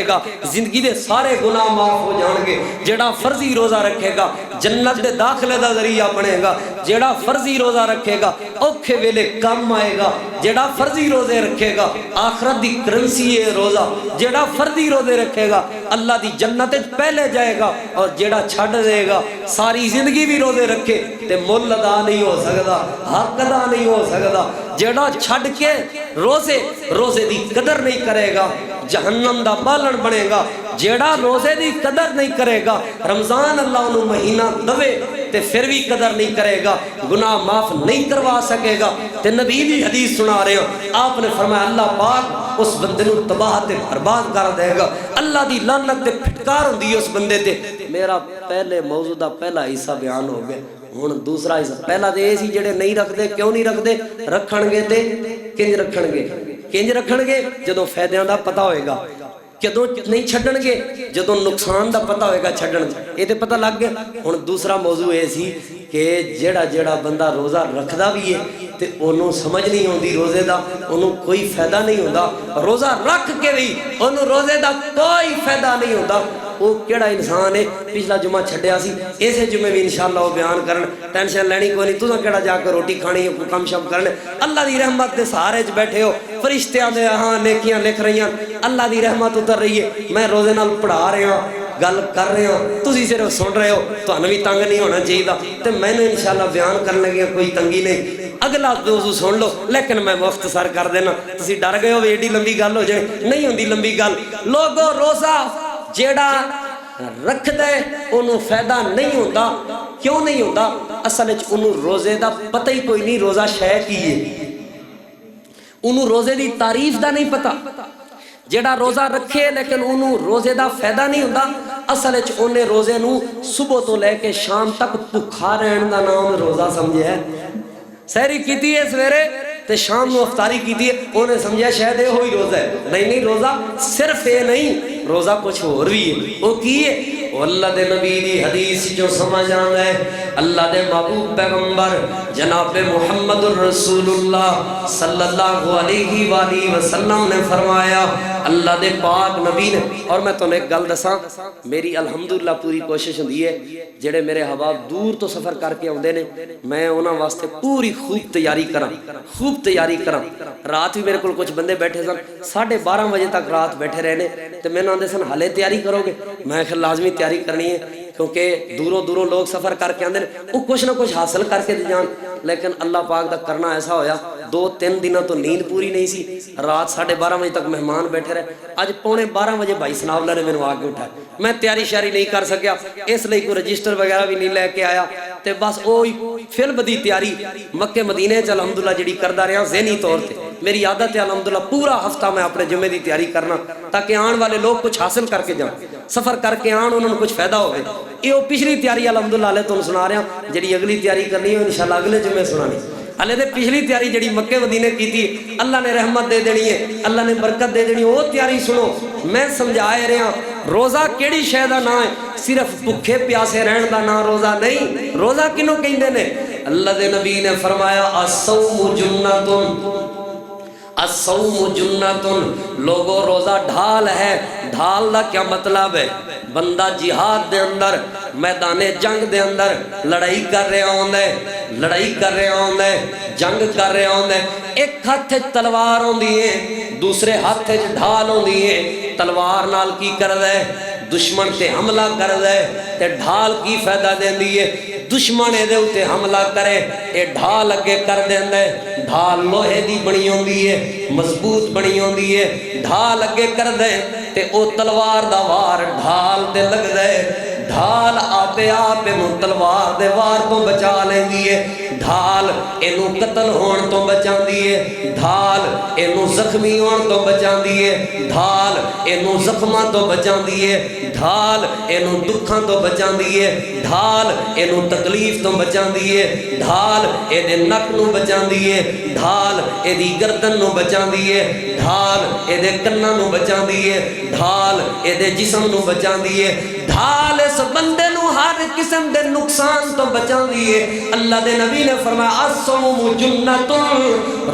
A: گا زندگی دے سارے گناہ معاف ہو جان گے، جڑا فرضی روزہ رکھے گا جنت دے داخلے دا ذریعہ بنے گا، جڑا فرضی روزہ رکھے گا اوکھے ویلے کم آئے گا، جڑا فرضی روزے رکھے گا آخرت دی کرنسی ہے روزہ، جڑا فرضی روزے رکھے گا اللہ دی جنت پہلے جائے گا، اور جڑا چھڑ دے گا ساری زندگی بھی روزے رکھے تے مول ادا نہیں ہو سکتا، حق ادا نہیں ہو سکتا۔ جڑا چھڑ کے روزے دی قدر نہیں کرے گا جہنم دا بالن بنے گا، جیڑا روزے دی قدر نہیں کرے گا رمضان اللہ انہوں مہینہ دوے تے پھر بھی قدر نہیں کرے گا، گناہ معاف نہیں کروا سکے گا۔ تے نبی بھی حدیث سنا رہے ہیں، آپ نے فرمایا اللہ پاک اس بندے نو تباہ تے برباد کر دے گا، اللہ دی لعنت تے پھٹکار ہوندی ہے اس بندے تے۔ میرا پہلے موضوع دا پہلا حصہ بیان ہو گیا، ہن دوسرا حصہ۔ پہلا تے اے سی جڑے نہیں رکھدے کیوں نہیں رکھدے، رکھن گے تے کنج رکھن گے جدوں فائدیاں دا پتہ ہوئے گا، جدوں نہیں چھڈن گے جدوں نقصان دا پتہ ہوئے گا چھڈن، یہ تے پتہ لگ گیا۔ ہن دوسرا موضوع اے سی کہ جیڑا بندہ روزہ رکھدا بھی ہے تے انہوں سمجھ نہیں ہوندی روزے دا، انہوں کوئی فائدہ نہیں ہوندا، روزہ رکھ کے بھی انہوں روزے دا کوئی فائدہ نہیں ہوندا، وہ کیڑا انسان ہے؟ پچھلا جمعہ چھڈیا سی، اسے جمعے بھی انشاءاللہ وہ بیان کرن، ٹینشن لینی کوئی نہیں، تساں کیڑا جا کے روٹی کھانی ہے، کم شم کرنے، اللہ دی رحمت دے سہارے چ بیٹھے ہو، فرشتیاں دے ہاں نیکیاں لکھ رہی ہیں، اللہ دی رحمت اتر رہی ہے، میں روزے نال پڑھا رہا ہوں، گل کر رہے ہوں، تسی صرف سن رہے ہو، تانوں بھی تنگ نہیں ہونا چاہیے، تے میں نے انشاءاللہ بیان کرنے لگیا کوئی تنگی نہیں، اگلا موضوع سن لو، لیکن میں مختصر کر دینا، تسی ڈر گئے ہو ایڈی لمبی گل ہو جائے، نہیں ہوندی لمبی گل۔ لوگو روزہ جیڑا رکھ دے انہوں فائدہ نہیں ہوتا، کیوں نہیں ہوتا؟ اصل وچ انہوں روزے دا پتہ ہی کوئی نہیں روزہ شے کی ہے، انہوں روزے دی تعریف دا نہیں پتا۔ جیڑا روزہ رکھے لیکن انہوں روزے دا فائدہ نہیں ہوتا، اصل وچ انہیں روزے نو صبح تو لے کے شام تک بھکھا رہن دا نام روزہ سمجھے ہے، سحری کیتی ہے سویرے تے شام نو افطاری کیتی ہے، انہیں سمجھا شاید یہ ہوئی روزہ ہے، نہیں روزہ صرف یہ نہیں، روزہ کچھ اور بھی ہے، وہ کی ہے؟ وہ اللہ دے نبی دی حدیث جو سمجھ آنا ہے، اللہ دے محبوب پیغمبر جناب محمد الرسول اللہ صلی اللہ علیہ وآلہ وسلم نے فرمایا، اللہ دے پاک نبی نے، اور میں تو ایک گل دساں، میری الحمدللہ پوری کوشش ہوندی ہے جڑے میرے حباب دور تو سفر کر کے آندے نے میں انہاں واسطے پوری خوب تیاری کراں، رات بھی میرے کول کچھ بندے بیٹھے سن 12:30 بجے تک رات بیٹھے رہنے تے میں آندے سن ہلے تیاری کرو گے، میں کہ لازمی تیاری کرنی ہے کیونکہ دوروں لوگ سفر کر کے آندے وہ کچھ نہ کچھ حاصل کر کے جان، لیکن اللہ پاک دا کرنا ایسا ہویا 2-3 دنوں تو نیند پوری نہیں سی، رات 12:30 بجے تک مہمان بیٹھے رہے، آج 11:45 بجے بھائی سناب اللہ نے میں آ کے اٹھایا، میں تیاری شیاری نہیں کر سکیا، اس لیے کوئی رجسٹر وغیرہ بھی نہیں لے کے آیا، تے بس وہی فل بدی تیاری مکے مدینے چ الحمدللہ جڑی کردا رہا ذہنی طور تے، میری عادت ہے الحمدللہ پورا ہفتہ میں اپنے جمعے دی تیاری کرنا تاکہ آن والے لوگ کچھ حاصل کر کے جائیں، سفر کر کے آن انہوں نے کچھ فائدہ ہوئے۔ یہ پچھلی تیاری الحمدللہ علیہ تم سنا رہا ہوں، جڑی اگلی تیاری کرنی ہے انشاءاللہ اگلے جمعے سنانی، اللہ دے پچھلی تیاری جڑی مکے مدینے کی تھی اللہ نے رحمت دے دینی ہے، اللہ نے برکت دے دینی ہے، وہ تیاری سنو، میں سمجھائے رہا روزہ کیڑی شے دا نام ہے، صرف بھکھے پیاسے رہن دا نام روزہ نہیں، روزہ کنوں کہندے نے؟ اللہ دے نبی نے فرمایا الصوم جنتن، لوگوں روزہ ڈھال ہے، ڈھال دا کیا مطلب ہے؟ بندہ جہاد دے اندر میدان جنگ دے اندر لڑائی کر رہے ہوں جنگ کر رہے ہوں، ایک ہاتھ تلوار ہوندی ہے دوسرے ہاتھ ڈھال ہوندی ہے، تلوار نال کی کر دے دشمن تے حملہ کر دے تے ڈھال کی فائدہ دیندی ہے دشمن دے اوتے حملہ کرے اے ڈھال اگے کر دیندا ہے ڈھال لوہے دی بنی ہوندی ہے مضبوط بنی ہوندی ہے ڈھال اگے کر دے تے او تلوار دا وار ڈھال تے لگ دے ڈھال آپے آپے نو تلوار دے وار تو بچا لیندی ہے ڈھال اینو قتل ہون تو بچاندی ہے ڈھال اینو زخمی ہون تو بچاندی ہے ڈھال اینو زخماں تو بچاندی ہے ڈھال اینو دکھاں تو بچاندی ہے ڈھال اینو تکلیف تو بچاندی ہے ڈھال اے دے نک نو بچاندی ہے ڈھال اے دی گردن نو بچاندی ہے ڈھال اے دے کناں نو بچاندی ہے ڈھال اے دے جسم نو بچاندی ہے ڈھال اس بندے نو ہر قسم دے نقصان تو بچاندی ہے اللہ دے نبی نے فرمایا الصوم جنۃ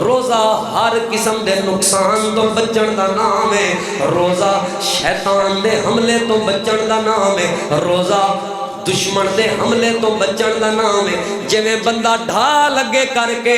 A: روزہ ہر قسم دے نقصان تو بچن دا نام ہے روزہ شیطان دے حملے تو بچن دا نام ہے روزہ دشمن دے حملے تو بچن دا نام ہے جویں بندہ ڈھال اگے کر کے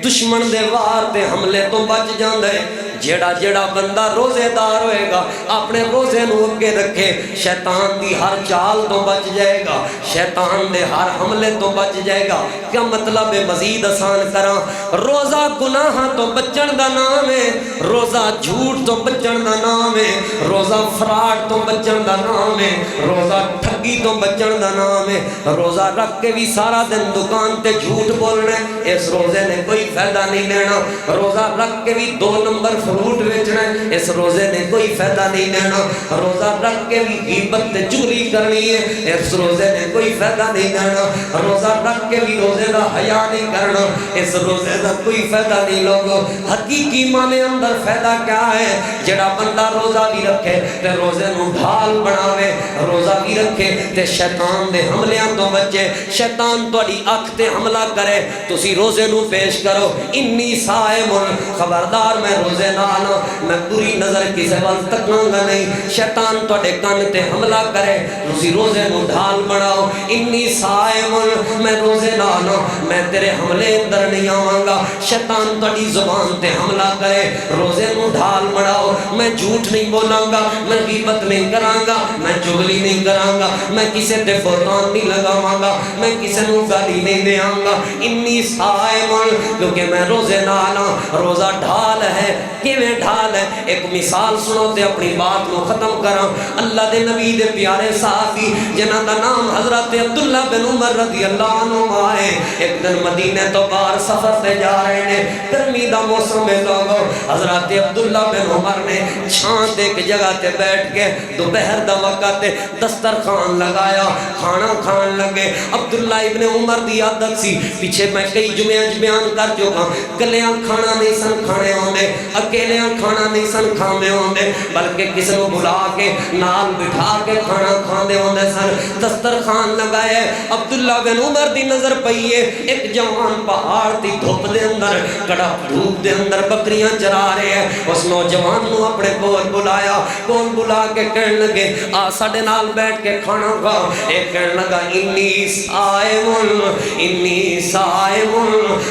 A: دشمن دے وار دے حملے تو بچ جاندا ہے جیڑا جیڑا بندہ روزے دار ہوئے گا اپنے روزے نو اگے رکھے شیطان دی ہر چال تو بچ جائے گا شیطان دے ہر حملے تو بچ جائے گا کیا مطلب ہے مزید آسان کراں روزہ گناہاں تو بچن دا نام ہے روزہ جھوٹ تو بچن دا نام ہے روزہ فراڈ تو بچن دا نام ہے روزہ ٹھگی تو بچن دا نام ہے روزہ رکھ کے بھی سارا دن دکان تے جھوٹ بولنا ہے اس روزے نے کوئی فائدہ نہیں دینا روزہ رکھ کے بھی 2 نمبر فروٹ بیچنا ہے اس روزے نے کوئی فائدہ نہیں دینا روزہ رکھ کے بھی غیبت تے چغلی کرنی ہے اس روزے نے کوئی فائدہ نہیں دینا روزہ رکھ کے بھی روزے دا حیا نہیں کرنا اس روزے دا کوئی فائدہ نہیں لوگو حقیقی معنی اندر فائدہ کیا ہے جڑا بندہ روزہ بھی رکھے تے روزے نو ڈھال بناوے روزہ بھی رکھے تے شیطان دے حملیاں تو بچے شیطان تہاڈی اکھ تے حملہ کرے تسی روزے نو پیش کرو انی صائم خبردار میں روزے نالا میں بری نظر کسے وال تکاں گا نہیں شیطان تواڈے کان تے حملہ کرے تسی روزے نو ڈھال بناؤ انی صائم میں روزے نالا میں تیرے حملے اندر نہیں آواں گا شیطان تواڈی زبان تے حملہ کرے روزے نو ڈھال بناؤ میں جھوٹ نہیں بولاں گا میں غیبت نہیں کراں گا میں چغلی نہیں کراں گا میں کسے تے بہتان نہیں لگاواں گا میں کسے نو گالی نہیں دیاں گا انی صائم کیونکہ میں روزے نالا روزہ ڈھال ہے کیویں ڈھال ہے ایک مثال سنو تے اپنی بات کو ختم کراں اللہ دے نبی دے پیارے صحابی جنہاں دا نام حضرت عبداللہ بن عمر رضی اللہ عنہ آئے ایک دن مدینے تو باہر سفر تے جا رہے ہیں گرمی دا موسم ہے لوگو حضرت عبداللہ بن عمر نے چھان دے ایک جگہ تے بیٹھ کے دوپہر دا وقت دسترخوان لگایا کھانا کھان لگے عبداللہ ابن عمر دی عادت سی پیچھے میں کئی جمعہ بیان کر چکا گلیاں کھانا نہیں سن کھانے ہوندے اکیلیاں کھانا نہیں سن کھانے ہوندے بلکہ کسی کو بلا کے نال بٹھا کے کھانا کھاندے ہوندے سن دسترخوان لگائے عبداللہ بن عمر دی نظر پئی ہے ایک جوان پہاڑ دی دھوپ دے اندر کڑک دھوپ دے اندر بکریاں چرا رہے ہیں اس نوجوان نو اپنے کول بلایا کول بلا کے کہنے لگے آ ساڈے نال بیٹھ کے کھانا کھا اے کہنے لگا انی صائم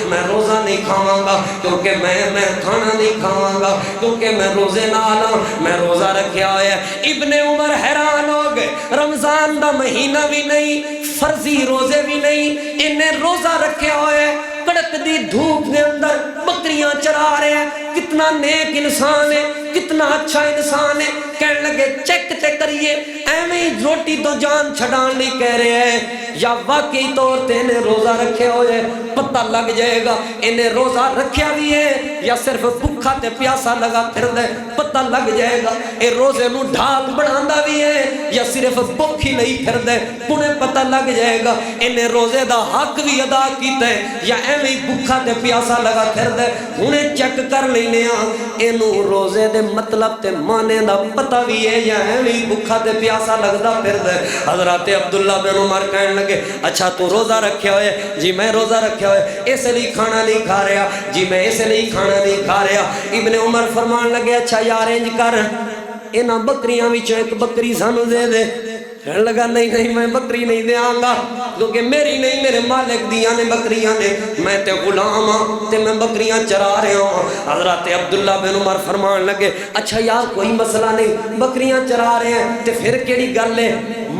A: میں روزہ نہیں کھاواں گا کیونکہ میں کھانا نہیں کھاواں گا کیونکہ میں روزے نالا میں روزہ رکھیا ہوا ہے ابن عمر حیران ہو گئے رمضان دا مہینہ بھی نہیں فرضی روزے بھی نہیں انہیں روزہ رکھیا ہوا ہے کڑک دی دھوپ دے اندر بکریاں چرا رہے ہیں کتنا نیک انسان ہے کتنا اچھا انسان ہے کہنے لگے چیک تے کریے ایویں ہی روٹی تو جان چھڑان نہیں کہہ رہے ہیں یا واقعی طور تے انہیں روزہ رکھے ہوئے پتہ لگ جائے گا انہیں روزہ رکھیا بھی ہے یا صرف بھکھا تے پیاسا لگا پھر دے پتہ لگ جائے گا اے روزے نو ڈھال بناندا بھی ہے یا صرف بھوک ہی نہیں پھر دے انہیں پتہ لگ جائے گا انہیں روزے دا حق بھی ادا کیتا ہے یا ایویں ہی بھکھا تے پیاسا لگا پھر دے انہیں چیک کر لینے اینو روزے دے مطلب تے مانے دا پتہ بھی ہے یا ایویں ہی بھکھا تے پیاسا لگدا پھر دے حضرت عبداللہ بن عمر کہنے لگے اچھا تو روزہ رکھیا ہوئے جی میں روزہ رکھیا ہوئے اس لیے کھانا نہیں کھا رہا جی میں اس لیے کھانا نہیں کھا رہا ابن عمر فرمان لگے اچھا یار انج کر انہاں بکریاں وچوں ایک بکری سانو دے دے کہنے لگا نہیں نہیں میں بکری نہیں دیاں گا کیونکہ میری نہیں میرے مالک دیاں نے بکریاں نے میں تے غلام ہاں تے میں بکریاں چرا رہا ہوں حضرت عبداللہ بن عمر فرمان لگے اچھا یار کوئی مسئلہ نہیں بکریاں چرا رہے ہیں تے پھر کیڑی گل ہے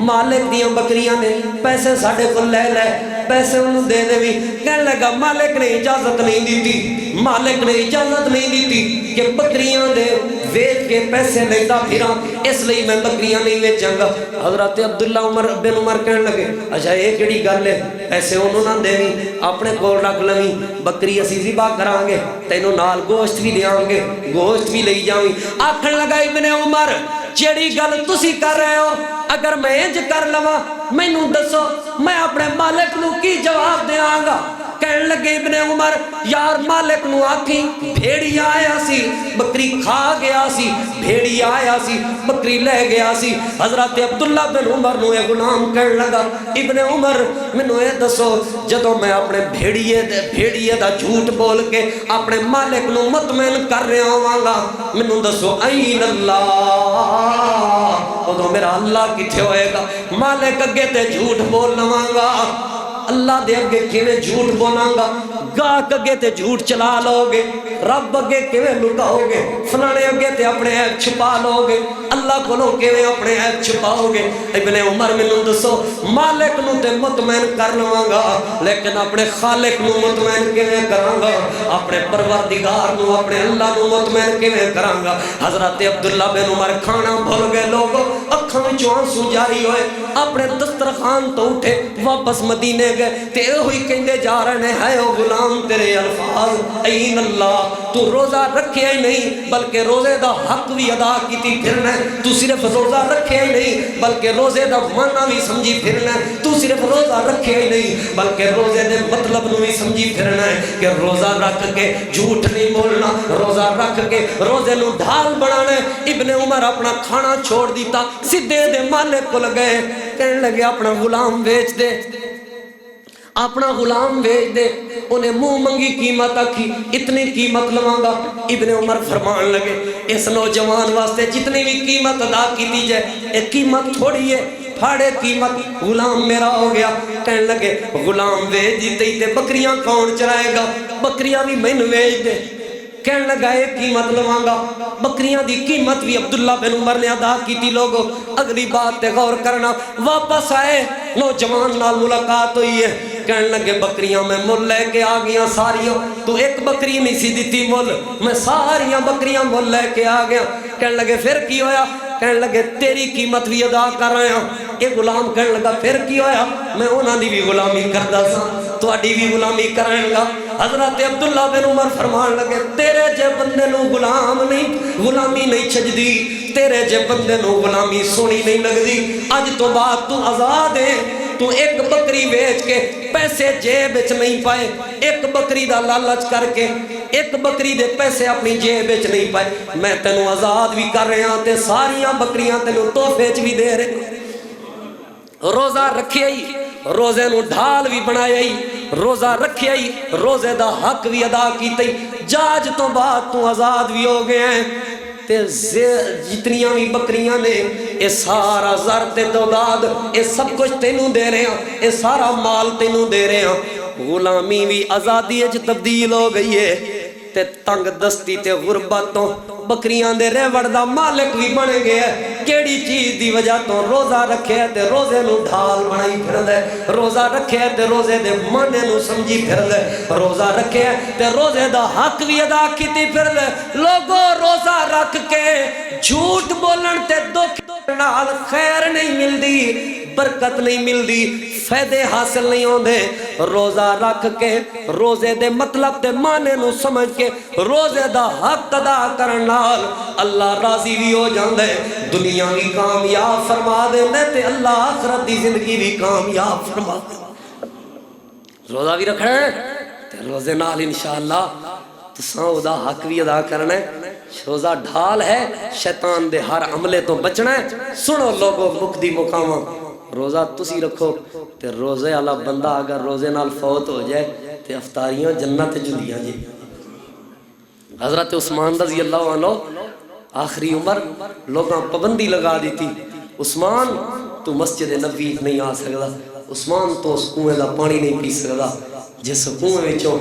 A: مالک دیاں بکریاں نے پیسے ساڑھے کو لے لے پیسے انہوں دے دے بھی کہنے لگا مالک نے اجازت نہیں دیتی مالک نے اجازت نہیں دیتی کہ بکریاں دے ویچ کے پیسے لیتا پھرا اس لئے میں بکریاں نہیں ویچاں گا حضرت عبداللہ بن عمر کہنے لگے اچھا ایک کیڑی گل ہے پیسے انہوں نہ دے بھی اپنے کول رکھ لویں بکری اسی ذبح کران گے تینوں نال گوشت بھی دیاں گے گوشت بھی لئی جاویں آکھن لگا ابن عمر جیڑی گل تسی کر رہے ہو اگر میں انج کر لواں مینوں دسو میں اپنے مالک نو کی جواب دیاں گا کہنے لگے ابن عمر یار مالک نو آکھی بھیڑی آیا سی بکری کھا گیا سی بھیڑی آیا سی بکری لے گیا سی حضرت عبداللہ بن عمر نو ایک غلام کہنے لگا ابن عمر منو اے دسو جدو میں اپنے بھیڑیے دا جھوٹ بول کے اپنے مالک نو مطمئن کر رہا ہوں گا منو دسو این اللہ ادو میرا اللہ کتھے ہوئے گا مالک اگے تے جھوٹ بول لواں گا اللہ دے اگے کیویں جھوٹ بولاں گا گاہک اگے تے جھوٹ چلا لو گے رب اگے کیویں لکاؤ گے فلانے اگے تے اپنے عیب چھپا لو گے اللہ کولوں کیویں اپنے عیب چھپاؤ گے ابن عمر مینوں دسو مالک نو تے مطمئن کر لواں گا لیکن اپنے خالق نو مطمئن کیویں کراں گا اپنے پروردگار نو اپنے اللہ نو مطمئن کیویں کراں گا حضرت عبداللہ بن عمر کھانا بھول گئے لوگوں اکھاں وچوں آنسو جاری ہوئے اپنے دسترخوان تو اٹھے واپس مدینے گئے تے ہوئی کہندے جا رہے ہیں او غلام تیرے الفاظ این اللہ تو روزہ رکھے ہی نہیں بلکہ روزے دا حق بھی ادا کیتی پھرنا تو صرف روزہ رکھے ہی نہیں بلکہ روزے دا معنی بھی سمجھی پھرنا تو صرف روزہ رکھے ہی نہیں بلکہ روزے دے مطلب نو بھی سمجھی پھرنا ہے کہ روزہ رکھ کے جھوٹ نہیں بولنا روزہ رکھ کے روزے نو ڈھال بنانا ابن عمر اپنا کھانا چھوڑ دیتا سدھے دے مالک کو لگے کہنے لگے اپنا غلام بیچ دے اپنا غلام بیچ دے انہیں منہ منگی قیمت آکھی اتنی قیمت لواں گا ابن عمر فرمان لگے اس نوجوان واسطے جتنی بھی قیمت ادا کی دی جائے ایک قیمت تھوڑی ہے پھاڑے قیمت غلام میرا ہو گیا کہنے لگے غلام بیچ دیتے تے بکریاں کون چرائے گا بکریاں بھی میں بیچ دے کہنے لگا ایک قیمت لواں گا بکریاں دی قیمت بھی عبداللہ بن عمر نے ادا کی تھی لوگوں اگلی بات تے غور کرنا واپس آئے نوجوان نال ملاقات ہوئی ہے کہنے لگے بکریاں میں مل لے کے آ گیا ساریاں تو ایک بکری نہیں سی دیتی مل میں ساریاں بکریاں مل لے کے آ گیا کہنے لگے پھر کی ہویا کہنے لگے تیری قیمت بھی ادا کر رہے ہیں یہ غلام کہنے لگا پھر کی ہویا میں انہاں دی بھی غلامی کردا سا تہاڈی بھی غلامی کرن گا حضرت عبداللہ بن عمر فرمان لگے تیرے جے بندے نو غلامی نہیں چھجدی تیرے جے بندے نو غلامی سونی نہیں لگدی اج تو بعد تو آزاد ہے تو ایک بکری بیچ کے پیسے جیب وچ نہیں پائے ایک بکری دا لالچ کر کے ایک بکری دے پیسے اپنی جیب وچ نہیں پائے میں تینوں آزاد بھی کر رہا ہاں تے ساریاں بکریاں تینوں تحفے وچ بھی دے رہے روزہ رکھے ہی روزے نو ڈھال بھی بنایا ہی روزہ رکھے ہی روزے دا حق بھی ادا کیتے جاج تو بعد تو آزاد بھی ہو گئے ہیں تے جتنیاں بھی بکریاں نے اے سارا زر تے دولاد اے سب کچھ تینوں دے رہے ہیں اے سارا مال تینوں دے رہے ہیں غلامی بھی آزادی اچ تبدیل ہو گئی ہے تے تنگ دستی تے غربتوں بکریاں دے ریوڑ دا مالک بھی بن گیا کیڑی چیز دی وجہ تو روزہ رکھے تے روزے نو ڈھال بنائی پھر دے روزہ رکھے تے روزے دے معنی نو سمجھی پھر دے روزہ رکھے تے روزے دا حق بھی ادا کیتی پھر دے لوگوں روزہ رکھ کے جھوٹ بولن تے دکھ نال خیر نہیں ملدی برکت نہیں ملدی فائدے حاصل نہیں ہوندے روزہ رکھ کے روزے دے مطلب تے معنی نو سمجھ کے روزے دا حق ادا کرن نال اللہ راضی بھی ہو جاندے دنیا بھی کامیاب فرما دے تے اللہ آخرت دی زندگی بھی کامیاب فرما دے روزہ بھی رکھنا ہے تے روزے نال انشاءاللہ تساں او دا حق بھی ادا کرنا ہے روزہ ڈھال ہے شیطان دے ہر عملے تو بچنا ہے سنو لوگوں مقدی مقامہ روزہ تسی رکھو تے روزے والا بندہ اگر روزے نال فوت ہو جائے تے افطاریاں جنت جندیاں جی حضرت عثمان رضی اللہ عنہ آخری عمر لوگاں پابندی لگا دی تھی عثمان تو مسجد نبی نہیں آ سکتا، عثمان تو اس کنویں دا پانی نہیں پی سکتا جس کنویں وچوں،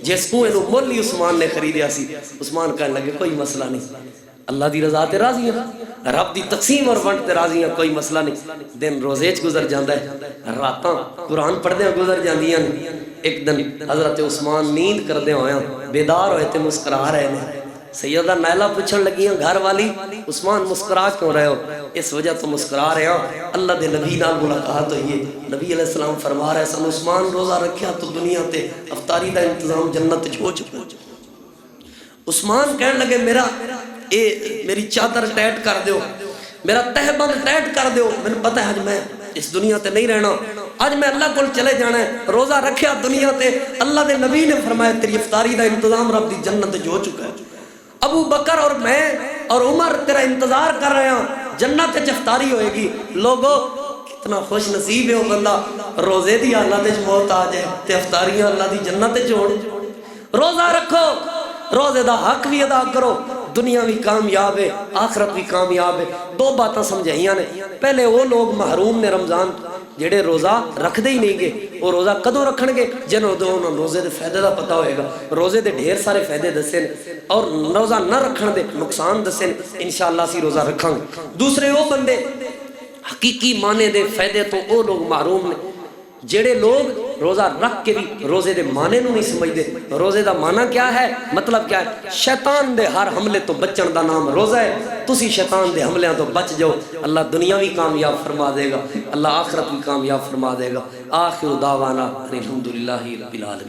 A: جس کنویں نو مول ہی عثمان نے خریدیا سی۔ عثمان کہنے لگے کوئی مسئلہ نہیں، اللہ دی رضا تے راضی ہیں، رب دی تقسیم اور ونڈ تے راضی ہیں، کوئی مسئلہ نہیں۔ دن روزے چ گزر جاندا ہے، راتاں قرآن پڑھدے گزر جاندیاں۔ ایک دن حضرت عثمان نیند کردے ہویا بیدار ہوئے تے مسکرا رہے ہیں۔ سیدہ نائلہ پوچھن لگیاں گھر والی عثمان مسکرا کیوں رہے ہو؟ اس وجہ تو مسکرا رہے ہو اللہ دے نبی نال ملاقات ہوئی ہے۔ نبی علیہ السلام فرما رہے سن عثمان روزہ رکھیا تو دنیا تے افطاری دا انتظام جنت وچ ہو چکا۔ عثمان کہنے لگے میری چادر ٹائٹ کر دیو، میرا تہبند ٹائٹ کر دیو، میں نے پتہ ہے آج میں اس دنیا تے نہیں رہنا، آج میں اللہ کو چلے جانا ہے۔ روزہ رکھیا دنیا تے، اللہ دے نبی نے فرمایا تیری افطاری دا انتظام رب دی جنت وچ ہو چکا ہے۔ ابو بکر اور میں اور عمر تیرا انتظار کر رہے ہیں، جنت وچ افطاری ہوئے گی۔ لوگو کتنا خوش نصیب ہے وہ بندہ روزے دی حالت وچ موت آ جائے تے افطاریاں اللہ دی جنت وچ ہون۔ روزہ رکھو، روزے دا حق بھی ادا کرو، دنیا بھی کامیاب ہے آخرت بھی کامیاب ہے۔ دو باتاں سمجھائیاں نے، پہلے وہ لوگ محروم نے رمضان جڑے روزہ رکھ دے ہی نہیں گے، وہ روزہ کدوں رکھن گے جنہوں انہوں روزے دے فائدے دا پتہ ہوئے گا۔ روزے دے ڈھیر سارے فائدے دسے اور روزہ نہ رکھن دے نقصان دسے، انشاءاللہ اسی روزہ رکھاں گے۔ دوسرے وہ بندے حقیقی معنی دے فائدے تو وہ لوگ محروم نے جڑے لوگ روزہ رکھ کے بھی روزے دے معنی نو نہیں سمجھدے۔ روزے دا معنی کیا ہے، مطلب کیا ہے؟ شیطان دے ہر حملے تو بچن دا نام روزہ ہے۔ تسی شیطان دے حملیاں تو بچ جاؤ، اللہ دنیا بھی کامیاب فرما دے گا، اللہ آخرت بھی کامیاب فرما دے گا۔ آخر دعوانا الحمدللہ رب العالمین۔